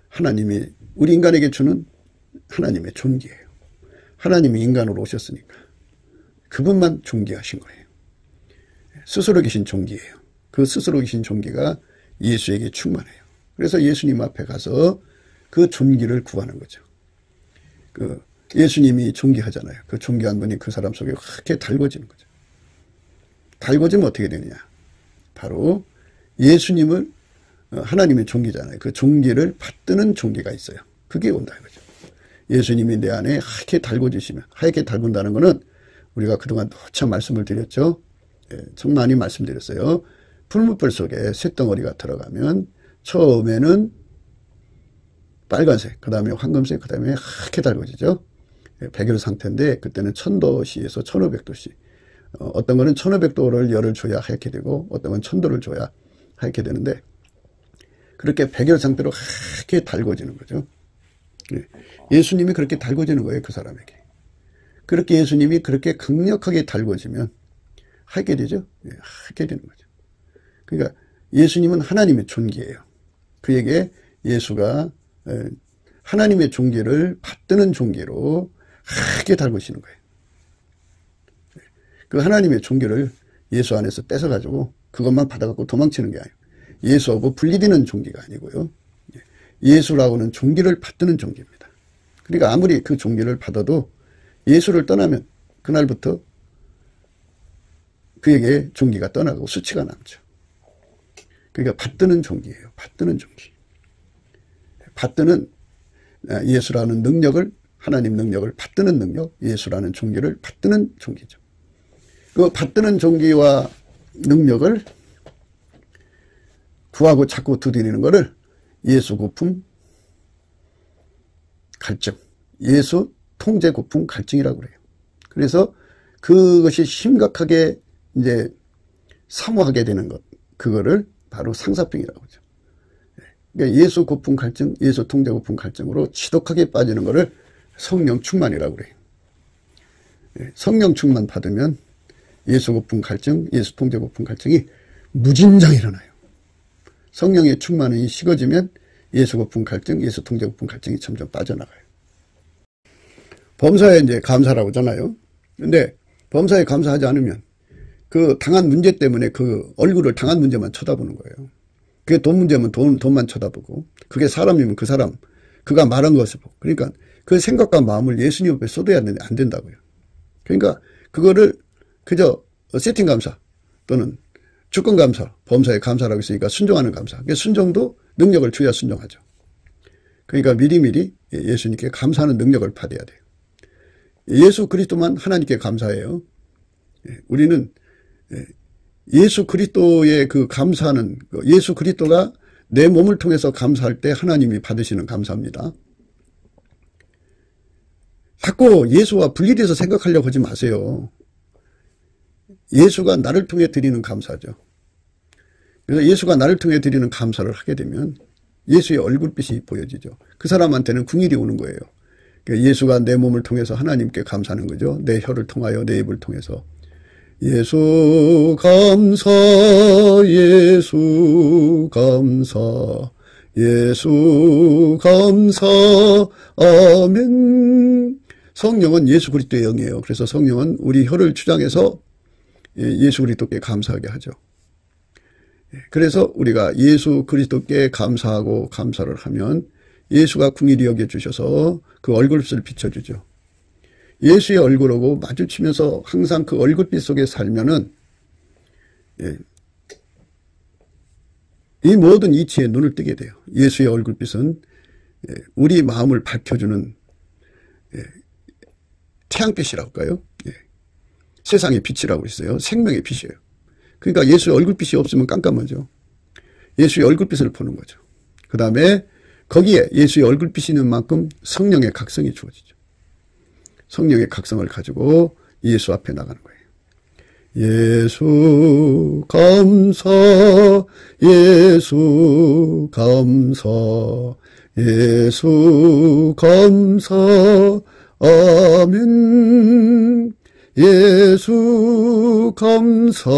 하나님이 우리 인간에게 주는 하나님의 존귀예요. 하나님이 인간으로 오셨으니까 그분만 존귀하신 거예요. 스스로 계신 존귀예요. 그 스스로 계신 존귀가 예수에게 충만해요. 그래서 예수님 앞에 가서 그 존귀를 구하는 거죠. 그 예수님이 존귀하잖아요. 그 존귀한 분이 그 사람 속에 그렇게 달궈지는 거죠. 달궈지면 어떻게 되느냐. 바로 예수님을 하나님의 존귀잖아요. 그 존귀를 받드는 존귀가 있어요. 그게 온다 이거죠. 예수님이 내 안에 하얗게 달궈주시면, 하얗게 달군다는 것은 우리가 그동안 참 말씀을 드렸죠. 참 많이 말씀드렸어요. 풀무불 속에 쇳덩어리가 들어가면 처음에는 빨간색, 그 다음에 황금색, 그 다음에 하얗게 달궈지죠. 백열 상태인데 그때는 1000도씨에서 1500도씨. 어떤 거는 1500도를 열을 줘야 하얗게 되고 어떤 건 1000도를 줘야 하얗게 되는데 그렇게 백열 상태로 하얗게 달궈지는 거죠. 예수님이 그렇게 달궈지는 거예요. 그 사람에게. 그렇게 예수님이 그렇게 강력하게 달궈지면 하얗게 되죠. 하얗게 되는 거죠. 그러니까 예수님은 하나님의 존귀예요. 그에게 예수가 하나님의 존귀를 받드는 존귀로 하얗게 달궈지는 거예요. 그 하나님의 존귀를 예수 안에서 뺏어가지고 그것만 받아갖고 도망치는 게 아니에요. 예수하고 분리되는 존귀가 아니고요. 예수라고는 존귀를 받드는 존귀입니다. 그러니까 아무리 그 존귀를 받아도 예수를 떠나면 그날부터 그에게 존귀가 떠나고 수치가 남죠. 그러니까 받드는 존귀예요. 받드는 존귀. 받드는 예수라는 능력을 하나님 능력을 받드는 능력, 예수라는 존귀를 받드는 존귀죠. 그 받드는 존귀와 능력을 구하고 찾고 두드리는 것을 예수 고품 갈증, 예수 통제 고품 갈증이라고 그래요. 그래서 그것이 심각하게 이제 사모하게 되는 것, 그거를 바로 상사병이라고 하죠. 그러니까 예수 고품 갈증, 예수 통제 고품 갈증으로 지독하게 빠지는 것을 성령 충만이라고 그래요. 성령 충만 받으면 예수 고품 갈증, 예수 통제 고품 갈증이 무진장 일어나요. 성령의 충만이 식어지면 예수 고품 갈증, 예수 통제 고품 갈증이 점점 빠져나가요. 범사에 이제 감사라고 하잖아요. 근데 범사에 감사하지 않으면 그 당한 문제 때문에 그 얼굴을 당한 문제만 쳐다보는 거예요. 그게 돈 문제면 돈만 쳐다보고, 그게 사람이면 그 사람, 그가 말한 것을 보고. 그러니까 그 생각과 마음을 예수님 앞에 쏟아야 안 된다고요. 그러니까 그거를 그저 세팅 감사 또는 주권 감사, 범사에 감사라고 있으니까 순종하는 감사. 순종도 능력을 줘야 순종하죠. 그러니까 미리미리 예수님께 감사하는 능력을 받아야 돼요. 예수 그리스도만 하나님께 감사해요. 우리는 예수 그리스도의 그 감사는, 예수 그리스도가 내 몸을 통해서 감사할 때 하나님이 받으시는 감사입니다. 자꾸 예수와 분리돼서 생각하려고 하지 마세요. 예수가 나를 통해 드리는 감사죠. 그래서 예수가 나를 통해 드리는 감사를 하게 되면 예수의 얼굴빛이 보여지죠. 그 사람한테는 궁일이 오는 거예요. 예수가 내 몸을 통해서 하나님께 감사하는 거죠. 내 혀를 통하여 내 입을 통해서. 예수 감사, 예수 감사, 예수 감사, 아멘. 성령은 예수 그리스도의 영이에요. 그래서 성령은 우리 혀를 주장해서 예수 그리스도께 감사하게 하죠. 그래서 우리가 예수 그리스도께 감사하고 감사를 하면 예수가 궁일이 여겨주셔서 그 얼굴빛을 비춰주죠. 예수의 얼굴하고 마주치면서 항상 그 얼굴빛 속에 살면은 이 모든 이치에 눈을 뜨게 돼요. 예수의 얼굴빛은 우리 마음을 밝혀주는 태양빛이라고 할까요? 세상의 빛이라고 있어요. 생명의 빛이에요. 그러니까 예수의 얼굴빛이 없으면 깜깜하죠. 예수의 얼굴빛을 보는 거죠. 그 다음에 거기에 예수의 얼굴빛이 있는 만큼 성령의 각성이 주어지죠. 성령의 각성을 가지고 예수 앞에 나가는 거예요. 예수 감사, 예수 감사, 예수 감사, 아멘. 예수 감사,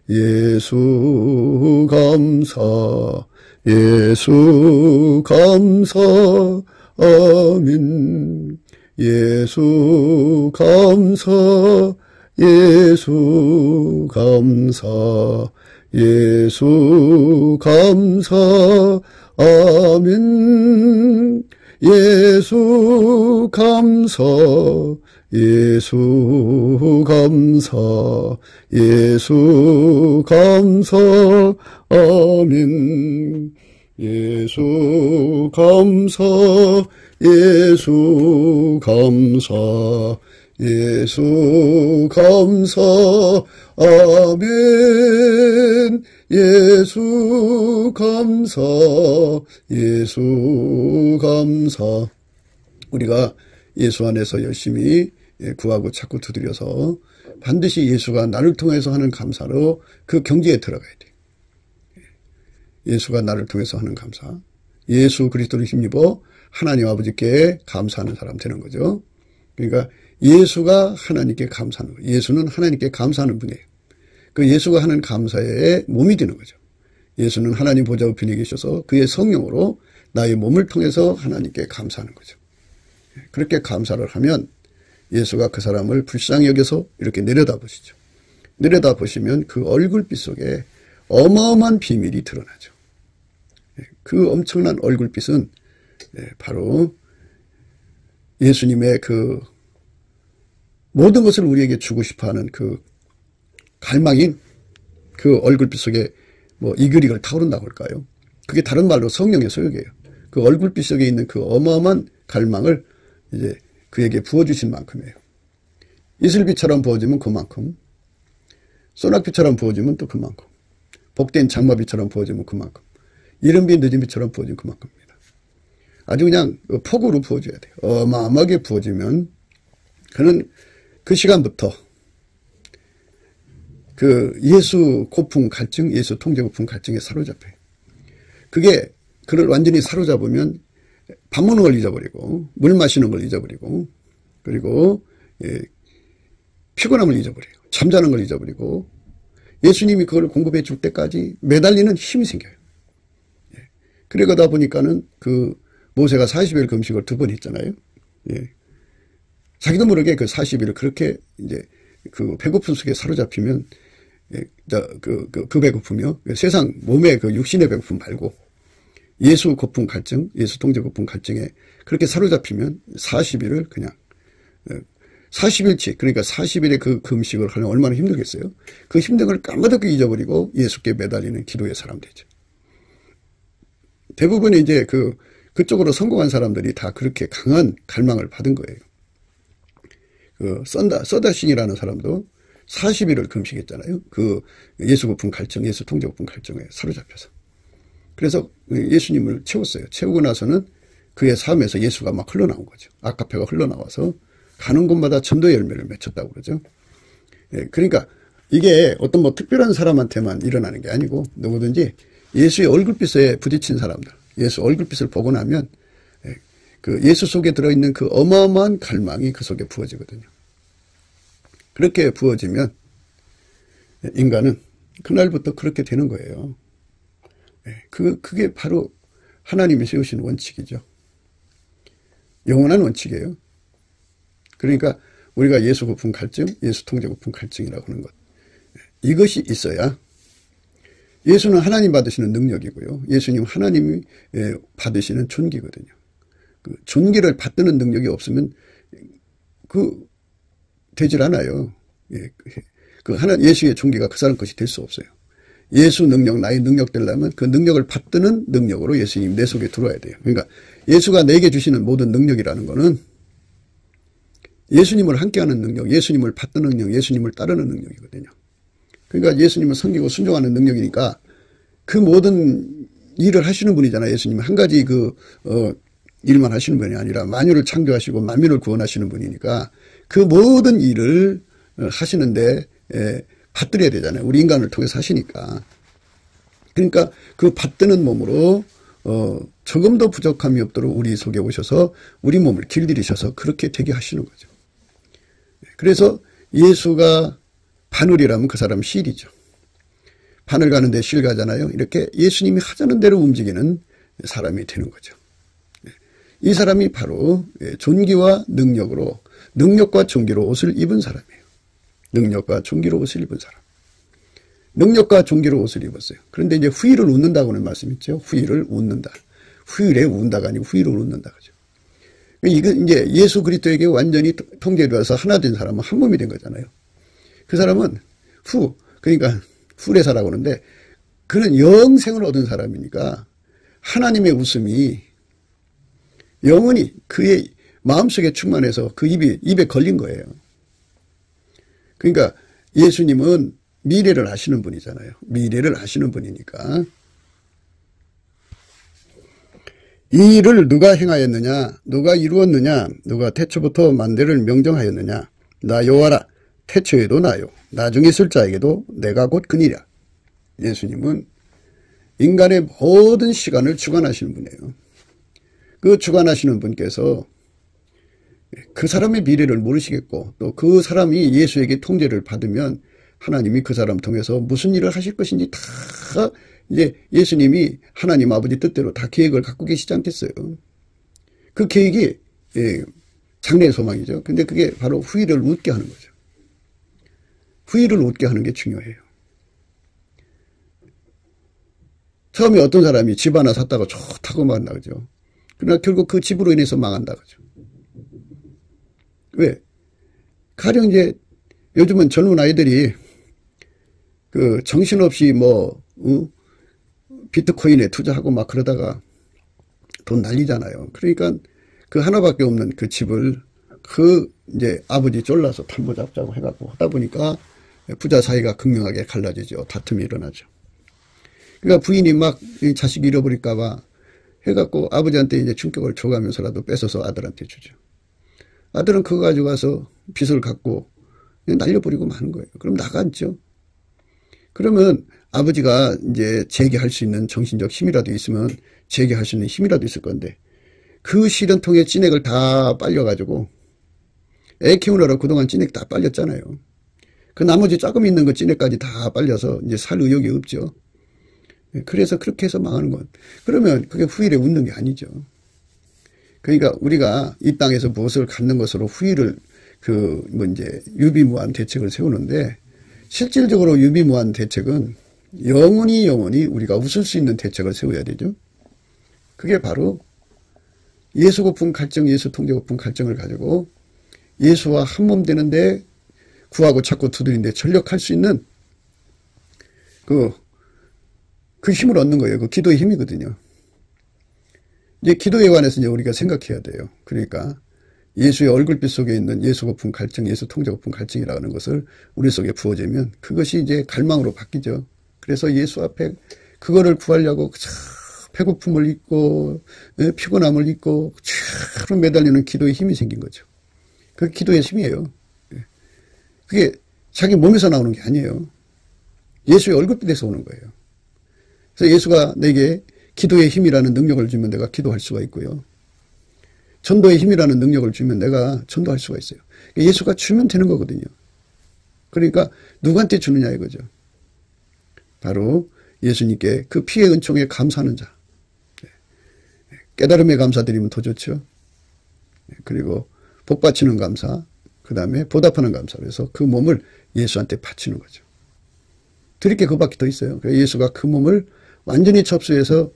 예수 감사, 예수 감사, 아멘. 예수 감사, 예수 감사, 예수 감사, 아멘. 예수 감사, 예수 감사, 예수 감사, 아멘. 예수 감사, 예수 감사, 예수 감사, 아멘. 예수 감사, 예수 감사. 우리가 예수 안에서 열심히 구하고 찾고 두드려서 반드시 예수가 나를 통해서 하는 감사로 그 경지에 들어가야 돼요. 예수가 나를 통해서 하는 감사. 예수 그리스도를 힘입어 하나님 아버지께 감사하는 사람 되는 거죠. 그러니까 예수가 하나님께 감사하는 거예요. 예수는 하나님께 감사하는 분이에요. 그 예수가 하는 감사에 몸이 되는 거죠. 예수는 하나님 보좌 우편에 계셔서 그의 성령으로 나의 몸을 통해서 하나님께 감사하는 거죠. 그렇게 감사를 하면 예수가 그 사람을 불쌍히 여겨서 이렇게 내려다보시죠. 내려다보시면 그 얼굴빛 속에 어마어마한 비밀이 드러나죠. 그 엄청난 얼굴빛은 바로 예수님의 그 모든 것을 우리에게 주고 싶어하는 그 갈망인 그 얼굴빛 속에 뭐 이글이글 타오른다고 할까요? 그게 다른 말로 성령의 소욕이에요. 그 얼굴빛 속에 있는 그 어마어마한 갈망을 이제 그에게 부어주신 만큼이에요. 이슬비처럼 부어지면 그만큼, 소낙비처럼 부어지면 또 그만큼, 복된 장마비처럼 부어지면 그만큼, 이른비 늦은비처럼 부어지면 그만큼입니다. 아주 그냥 폭우로 부어줘야 돼요. 어마어마하게 부어지면 그는 그 시간부터 그 예수 고풍 갈증, 예수 통제 고풍 갈증에 사로잡혀요. 그게 그를 완전히 사로잡으면 밥 먹는 걸 잊어버리고 물 마시는 걸 잊어버리고 그리고 피곤함을 잊어버려요. 잠자는 걸 잊어버리고 예수님이 그걸 공급해 줄 때까지 매달리는 힘이 생겨요. 그러다 보니까는 그 모세가 40일 금식을 2번 했잖아요. 자기도 모르게 그 40일을 그렇게 이제 그 배고픔 속에 사로잡히면 그 배고픔이요. 세상 몸의 그 육신의 배고픔 말고 예수 고풍 갈증, 예수 통제 고풍 갈증에 그렇게 사로잡히면 40일을 그냥 40일치 그러니까 40일의 그 금식을 하려면 얼마나 힘들겠어요. 그 힘든 걸 까마득히 잊어버리고 예수께 매달리는 기도의 사람 되죠. 대부분 이제 그쪽으로 성공한 사람들이 다 그렇게 강한 갈망을 받은 거예요. 그 서다신이라는 사람도 40일을 금식했잖아요. 그 예수 고풍 갈증, 예수 통제 고풍 갈증에 사로잡혀서. 그래서 예수님을 채웠어요. 채우고 나서는 그의 삶에서 예수가 막 흘러나온 거죠. 아카페가 흘러나와서 가는 곳마다 전도의 열매를 맺혔다고 그러죠. 그러니까 이게 어떤 뭐 특별한 사람한테만 일어나는 게 아니고 누구든지 예수의 얼굴빛에 부딪힌 사람들, 예수 얼굴빛을 보고 나면 그 예수 속에 들어있는 그 어마어마한 갈망이 그 속에 부어지거든요. 그렇게 부어지면 인간은 그날부터 그렇게 되는 거예요. 그게 바로 하나님이 세우신 원칙이죠. 영원한 원칙이에요. 그러니까 우리가 예수 고풍 갈증, 예수 통제 고풍 갈증이라고 하는 것. 이것이 있어야 예수는 하나님 받으시는 능력이고요. 예수님 하나님이 받으시는 존귀거든요. 그 존귀를 받드는 능력이 없으면 되질 않아요. 예수의 존귀가 그 사람 것이 될 수 없어요. 예수 능력, 나의 능력 되려면 그 능력을 받드는 능력으로 예수님 내 속에 들어와야 돼요. 그러니까 예수가 내게 주시는 모든 능력이라는 거는 예수님을 함께하는 능력, 예수님을 받드는 능력, 예수님을 따르는 능력이거든요. 그러니까 예수님을 섬기고 순종하는 능력이니까 그 모든 일을 하시는 분이잖아요. 예수님은 한 가지 일만 하시는 분이 아니라 만유를 창조하시고 만민을 구원하시는 분이니까 그 모든 일을 하시는데 받들어야 되잖아요. 우리 인간을 통해서 하시니까. 그러니까 그 받드는 몸으로 조금도 부족함이 없도록 우리 속에 오셔서 우리 몸을 길들이셔서 그렇게 되게 하시는 거죠. 그래서 예수가 바늘이라면 그 사람은 실이죠. 바늘 가는데 실 가잖아요. 이렇게 예수님이 하자는 대로 움직이는 사람이 되는 거죠. 이 사람이 바로 존귀와 능력으로, 능력과 존귀로 옷을 입은 사람이에요. 능력과 존귀로 옷을 입은 사람. 능력과 존귀로 옷을 입었어요. 그런데 이제 후일을 웃는다고는 말씀 있죠. 후일을 웃는다. 후일에 운다가 아니고 후일을 웃는다. 그죠. 이거 이제 예수 그리스도에게 완전히 통제되어서 하나 된 사람은 한 몸이 된 거잖아요. 그 사람은 그러니까 후레사라고 하는데 그는 영생을 얻은 사람이니까 하나님의 웃음이 영원히 그의 마음속에 충만해서 그 입에 걸린 거예요. 그러니까 예수님은 미래를 아시는 분이잖아요. 미래를 아시는 분이니까 이 일을 누가 행하였느냐, 누가 이루었느냐, 누가 태초부터 만대를 명정하였느냐. 나 여호와라. 태초에도 나요. 나중에 있을 자에게도 내가 곧 그니라. 예수님은 인간의 모든 시간을 주관하시는 분이에요. 그 주관하시는 분께서 그 사람의 미래를 모르시겠고 또 그 사람이 예수에게 통제를 받으면 하나님이 그 사람 통해서 무슨 일을 하실 것인지 다 이제 예수님이 하나님 아버지 뜻대로 다 계획을 갖고 계시지 않겠어요. 그 계획이 장래의 소망이죠. 근데 그게 바로 후일을 웃게 하는 거죠. 후일을 웃게 하는 게 중요해요. 처음에 어떤 사람이 집 하나 샀다가 좋다고 말한다 그죠. 그러나 결국 그 집으로 인해서 망한다 그죠. 왜? 가령 이제 요즘은 젊은 아이들이 그 정신없이 비트코인에 투자하고 막 그러다가 돈 날리잖아요. 그러니까 그 하나밖에 없는 그 집을 이제 아버지 쫄라서 탈모 잡자고 해갖고 하다 보니까 부자 사이가 극명하게 갈라지죠. 다툼이 일어나죠. 그러니까 부인이 막 자식 잃어버릴까봐 해갖고 아버지한테 이제 충격을 줘가면서라도 뺏어서 아들한테 주죠. 아들은 그거 가지고 가서 빚을 갖고 날려버리고 마는 거예요. 그럼 나가죠. 그러면 아버지가 이제 재개할 수 있는 정신적 힘이라도 있으면 재개할 수 있는 힘이라도 있을 건데 그 시련통에 찐액을 다 빨려가지고 애 키우느라 그동안 찐액 다 빨렸잖아요. 그 나머지 조금 있는 그 찐액까지 다 빨려서 이제 살 의욕이 없죠. 그래서 그렇게 해서 망하는 건 그러면 그게 후일에 웃는 게 아니죠. 그러니까 우리가 이 땅에서 무엇을 갖는 것으로 후일을 이제 유비무한 대책을 세우는데 실질적으로 유비무한 대책은 영원히 우리가 웃을 수 있는 대책을 세워야 되죠. 그게 바로 예수 고품 갈증, 예수 통제 고품 갈증을 가지고 예수와 한 몸 되는데 구하고 찾고 두드리는데 전력할 수 있는 그 힘을 얻는 거예요. 그 기도의 힘이거든요. 이제 기도에 관해서 이제 우리가 생각해야 돼요. 그러니까 예수의 얼굴빛 속에 있는 예수 고품 갈증, 예수 통제 고품 갈증이라는 것을 우리 속에 부어지면 그것이 이제 갈망으로 바뀌죠. 그래서 예수 앞에 그거를 구하려고 배고픔을 잊고 피곤함을 잊고 촤로 매달리는 기도의 힘이 생긴 거죠. 그게 기도의 힘이에요. 그게 자기 몸에서 나오는 게 아니에요. 예수의 얼굴빛에서 오는 거예요. 그래서 예수가 내게 기도의 힘이라는 능력을 주면 내가 기도할 수가 있고요. 전도의 힘이라는 능력을 주면 내가 전도할 수가 있어요. 예수가 주면 되는 거거든요. 그러니까 누구한테 주느냐 이거죠. 바로 예수님께 그 피의 은총에 감사하는 자. 깨달음에 감사드리면 더 좋죠. 그리고 복받치는 감사, 그 다음에 보답하는 감사. 그래서 그 몸을 예수한테 바치는 거죠. 드릴 게 그밖에 더 있어요. 그래서 예수가 그 몸을 완전히 접수해서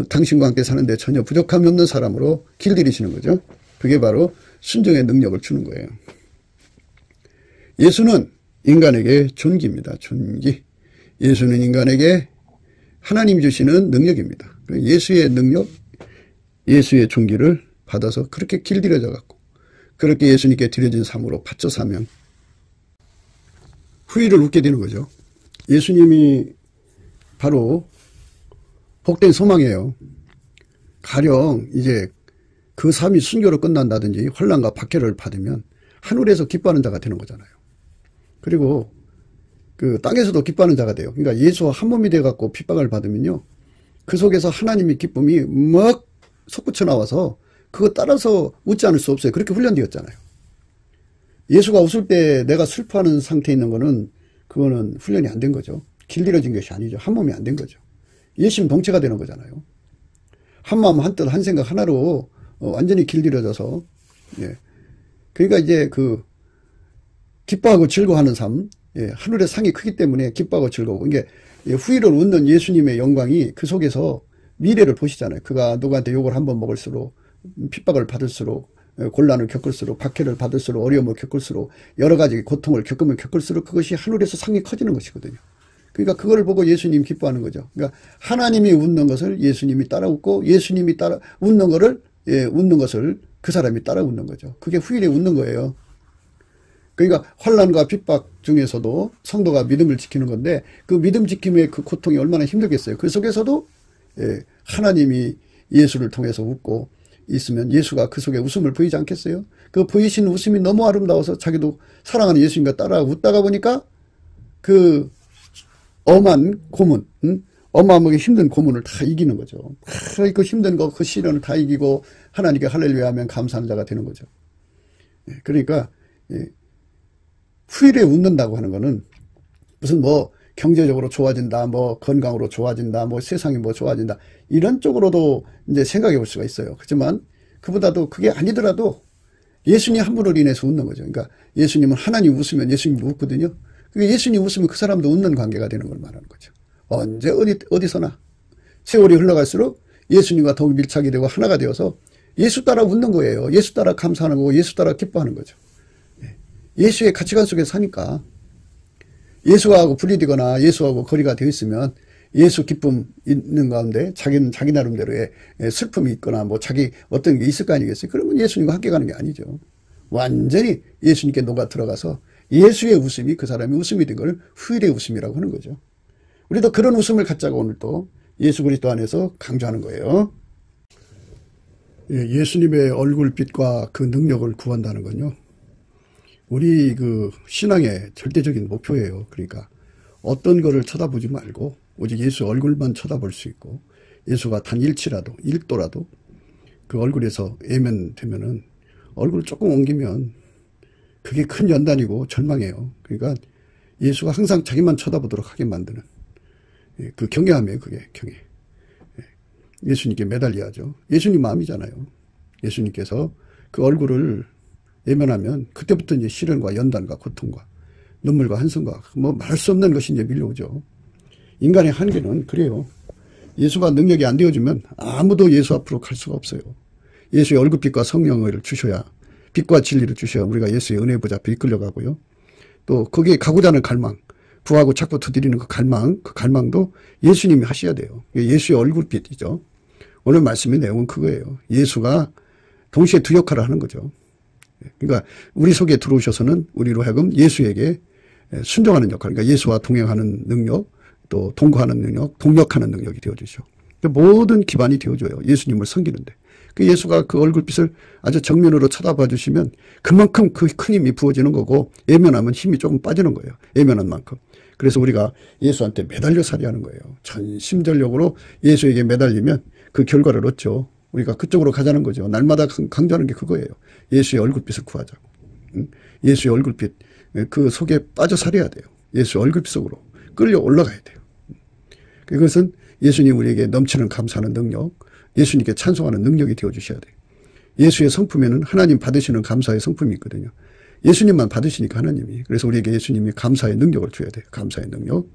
당신과 함께 사는데 전혀 부족함이 없는 사람으로 길들이시는 거죠. 그게 바로 순종의 능력을 주는 거예요. 예수는 인간에게 존귀입니다. 존귀. 예수는 인간에게 하나님 주시는 능력입니다. 예수의 능력, 예수의 존귀를 받아서 그렇게 길들여져 갖고 그렇게 예수님께 드려진 삶으로 바쳐 사면 후일을 웃게 되는 거죠. 예수님이 바로 복된 소망이에요. 가령 이제 그 삶이 순교로 끝난다든지 환난과 박해를 받으면 하늘에서 기뻐하는 자가 되는 거잖아요. 그리고 그 땅에서도 기뻐하는 자가 돼요. 그러니까 예수와 한 몸이 돼갖고 핍박을 받으면요, 그 속에서 하나님의 기쁨이 막 솟구쳐 나와서 그거 따라서 웃지 않을 수 없어요. 그렇게 훈련되었잖아요. 예수가 웃을 때 내가 슬퍼하는 상태에 있는 거는 그거는 훈련이 안 된 거죠. 길들여진 것이 아니죠. 한 몸이 안 된 거죠. 예심 동체가 되는 거잖아요. 한 마음 한 뜻 한 생각 하나로 완전히 길들여져서, 예. 그러니까 이제 그 기뻐하고 즐거워하는 삶, 예. 하늘의 상이 크기 때문에 기뻐하고 즐거워. 이게 후일을 웃는 예수님의 영광이 그 속에서 미래를 보시잖아요. 그가 누구한테 욕을 한번 먹을수록, 핍박을 받을수록, 곤란을 겪을수록, 박해를 받을수록, 어려움을 겪을수록, 여러 가지 고통을 겪으면 겪을수록 그것이 하늘에서 상이 커지는 것이거든요. 그러니까 그걸 보고 예수님 기뻐하는 거죠. 그러니까 하나님이 웃는 것을 예수님이 따라 웃고, 예수님이 따라 웃는 거를, 예, 웃는 것을 그 사람이 따라 웃는 거죠. 그게 후일에 웃는 거예요. 그러니까 환난과 핍박 중에서도 성도가 믿음을 지키는 건데, 그 믿음 지킴의 그 고통이 얼마나 힘들겠어요. 그 속에서도, 예, 하나님이 예수를 통해서 웃고 있으면 예수가 그 속에 웃음을 보이지 않겠어요? 그 보이신 웃음이 너무 아름다워서 자기도 사랑하는 예수님과 따라 웃다가 보니까 그 엄한 고문, 어마어마하게 힘든 고문을 다 이기는 거죠. 그 힘든 거, 그 시련을 다 이기고 하나님께 할렐루야 하면 감사하는 자가 되는 거죠. 그러니까 후일에 웃는다고 하는 거는 무슨 뭐 경제적으로 좋아진다, 뭐 건강으로 좋아진다, 뭐 세상이 뭐 좋아진다, 이런 쪽으로도 이제 생각해 볼 수가 있어요. 그렇지만 그보다도 그게 아니더라도 예수님 한 분으로 인해서 웃는 거죠. 그러니까 예수님은 하나님 웃으면 예수님도 웃거든요. 그러니까 예수님 웃으면 그 사람도 웃는 관계가 되는 걸 말하는 거죠. 언제 어디서나 세월이 흘러갈수록 예수님과 더욱 밀착이 되고 하나가 되어서 예수 따라 웃는 거예요. 예수 따라 감사하는 거고 예수 따라 기뻐하는 거죠. 예수의 가치관 속에 사니까. 예수하고 분리되거나 예수하고 거리가 되어 있으면 예수 기쁨 있는 가운데 자기는 자기 나름대로의 슬픔이 있거나 뭐 자기 어떤 게 있을 거 아니겠어요? 그러면 예수님과 함께 가는 게 아니죠. 완전히 예수님께 녹아 들어가서 예수의 웃음이 그 사람의 웃음이 된 걸 후일의 웃음이라고 하는 거죠. 우리도 그런 웃음을 갖자고 오늘 또 예수 그리스도 안에서 강조하는 거예요. 예수님의 얼굴빛과 그 능력을 구한다는 건요, 우리 그 신앙의 절대적인 목표예요. 그러니까 어떤 거를 쳐다보지 말고 오직 예수 얼굴만 쳐다볼 수 있고, 예수가 단 1도라도 그 얼굴에서 애면되면은 얼굴을 조금 옮기면 그게 큰 연단이고 절망이에요. 그러니까 예수가 항상 자기만 쳐다보도록 하게 만드는 그 경외함이에요. 그게 경외. 예수님께 매달려야죠. 예수님 마음이잖아요. 예수님께서 그 얼굴을 예면하면 그때부터 이제 시련과 연단과 고통과 눈물과 한숨과 뭐 말할 수 없는 것이 이제 밀려오죠. 인간의 한계는 그래요. 예수가 능력이 안 되어주면 아무도 예수 앞으로 갈 수가 없어요. 예수의 얼굴빛과 성령을 주셔야, 빛과 진리를 주셔야 우리가 예수의 은혜 보좌 앞에 이끌려가고요. 또 거기에 가고자 하는 갈망, 구하고 찾고 두드리는 그 갈망도 예수님이 하셔야 돼요. 예수의 얼굴빛이죠. 오늘 말씀의 내용은 그거예요. 예수가 동시에 두 역할을 하는 거죠. 그러니까 우리 속에 들어오셔서는 우리로 하여금 예수에게 순종하는 역할, 그러니까 예수와 동행하는 능력, 또 동거하는 능력, 동력하는 능력이 되어주죠. 모든 기반이 되어줘요. 예수님을 섬기는데. 그 예수가 그 얼굴빛을 아주 정면으로 쳐다봐 주시면 그만큼 그 큰 힘이 부어지는 거고, 예면하면 힘이 조금 빠지는 거예요. 예면한 만큼. 그래서 우리가 예수한테 매달려 살아야 하는 거예요. 전심전력으로 예수에게 매달리면 그 결과를 얻죠. 우리가 그쪽으로 가자는 거죠. 날마다 강조하는 게 그거예요. 예수의 얼굴빛을 구하자고. 예수의 얼굴빛, 그 속에 빠져 살아야 돼요. 예수의 얼굴빛 속으로 끌려 올라가야 돼요. 그것은 예수님 우리에게 넘치는 감사하는 능력, 예수님께 찬송하는 능력이 되어주셔야 돼요. 예수의 성품에는 하나님 받으시는 감사의 성품이 있거든요. 예수님만 받으시니까 하나님이. 그래서 우리에게 예수님이 감사의 능력을 줘야 돼요. 감사의 능력.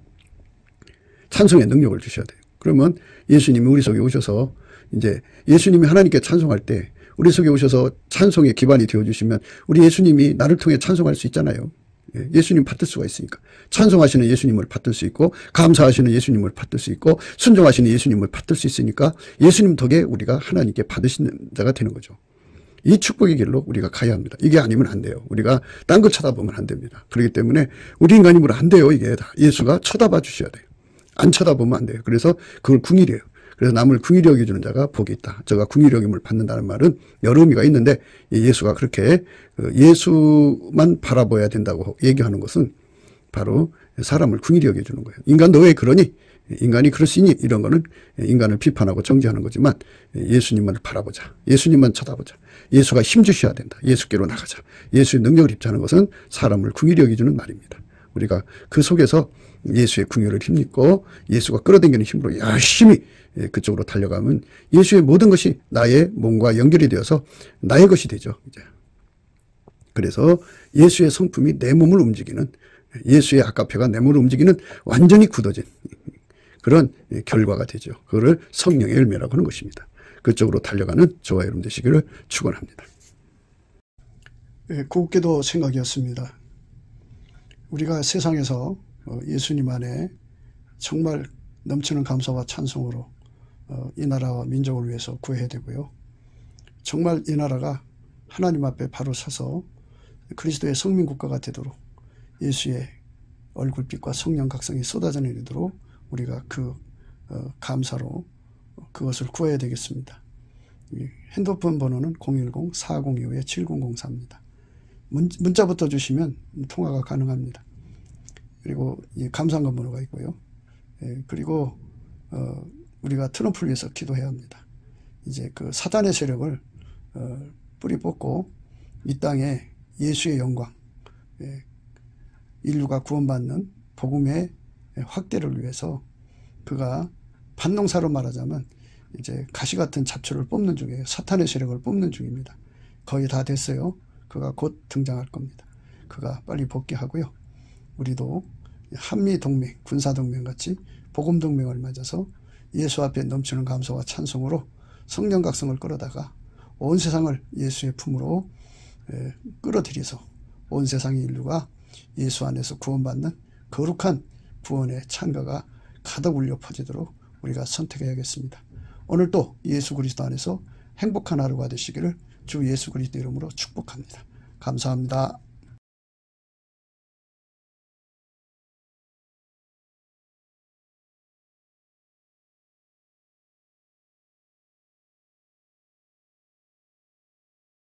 찬송의 능력을 주셔야 돼요. 그러면 예수님이 우리 속에 오셔서 이제 예수님이 하나님께 찬송할 때 우리 속에 오셔서 찬송의 기반이 되어주시면 우리 예수님이 나를 통해 찬송할 수 있잖아요. 예수님 받을 수가 있으니까. 찬송하시는 예수님을 받을 수 있고, 감사하시는 예수님을 받을 수 있고, 순종하시는 예수님을 받을 수 있으니까 예수님 덕에 우리가 하나님께 받으시는 자가 되는 거죠. 이 축복의 길로 우리가 가야 합니다. 이게 아니면 안 돼요. 우리가 딴 거 쳐다보면 안 됩니다. 그렇기 때문에 우리 인간이면 안 돼요. 이게 다 예수가 쳐다봐 주셔야 돼요. 안 쳐다보면 안 돼요. 그래서 그걸 궁일이에요. 그래서 남을 긍휼히 여겨주는 자가 복이 있다. 저가 긍휼히 여김을 받는다는 말은 여러 의미가 있는데 예수가 그렇게 예수만 바라봐야 된다고 얘기하는 것은 바로 사람을 긍휼히 여겨주는 거예요. 인간 너 왜 그러니? 인간이 그럴 수 있니? 이런 거는 인간을 비판하고 정죄하는 거지만 예수님만 바라보자. 예수님만 쳐다보자. 예수가 힘주셔야 된다. 예수께로 나가자. 예수의 능력을 입자는 것은 사람을 긍휼히 여겨주는 말입니다. 우리가 그 속에서 예수의 긍휼을 힘입고 예수가 끌어당기는 힘으로 열심히 그쪽으로 달려가면 예수의 모든 것이 나의 몸과 연결이 되어서 나의 것이 되죠. 이제. 그래서 예수의 성품이 내 몸을 움직이는, 예수의 아까페가 내 몸을 움직이는 완전히 굳어진 그런 결과가 되죠. 그거를 성령의 열매라고 하는 것입니다. 그쪽으로 달려가는 저와 여러분 되시기를 축원합니다. 곱게도 생각이었습니다. 우리가 세상에서 예수님 안에 정말 넘치는 감사와 찬송으로 이 나라와 민족을 위해서 구해야 되고요. 정말 이 나라가 하나님 앞에 바로 서서 그리스도의 성민국가가 되도록 예수의 얼굴빛과 성령 각성이 쏟아져 내리도록 우리가 그 감사로 그것을 구해야 되겠습니다. 핸드폰 번호는 010-4025-7004입니다. 문자부터 주시면 통화가 가능합니다. 그리고 이 감사한금 번호가 있고요. 그리고 우리가 트럼프를 위해서 기도해야 합니다. 이제 그 사단의 세력을 뿌리 뽑고 이 땅에 예수의 영광, 인류가 구원받는 복음의 확대를 위해서 그가 반농사로 말하자면 이제 가시 같은 잡초를 뽑는 중이에요. 사탄의 세력을 뽑는 중입니다. 거의 다 됐어요. 그가 곧 등장할 겁니다. 그가 빨리 복귀하고요. 우리도 한미동맹, 군사동맹 같이 복음동맹을 맺어서 예수 앞에 넘치는 감사와 찬송으로 성령 각성을 끌어다가 온 세상을 예수의 품으로 끌어들여서 온 세상의 인류가 예수 안에서 구원받는 거룩한 구원의 찬가가 가득 울려 퍼지도록 우리가 선택해야겠습니다. 오늘도 예수 그리스도 안에서 행복한 하루가 되시기를 주 예수 그리스도 이름으로 축복합니다. 감사합니다.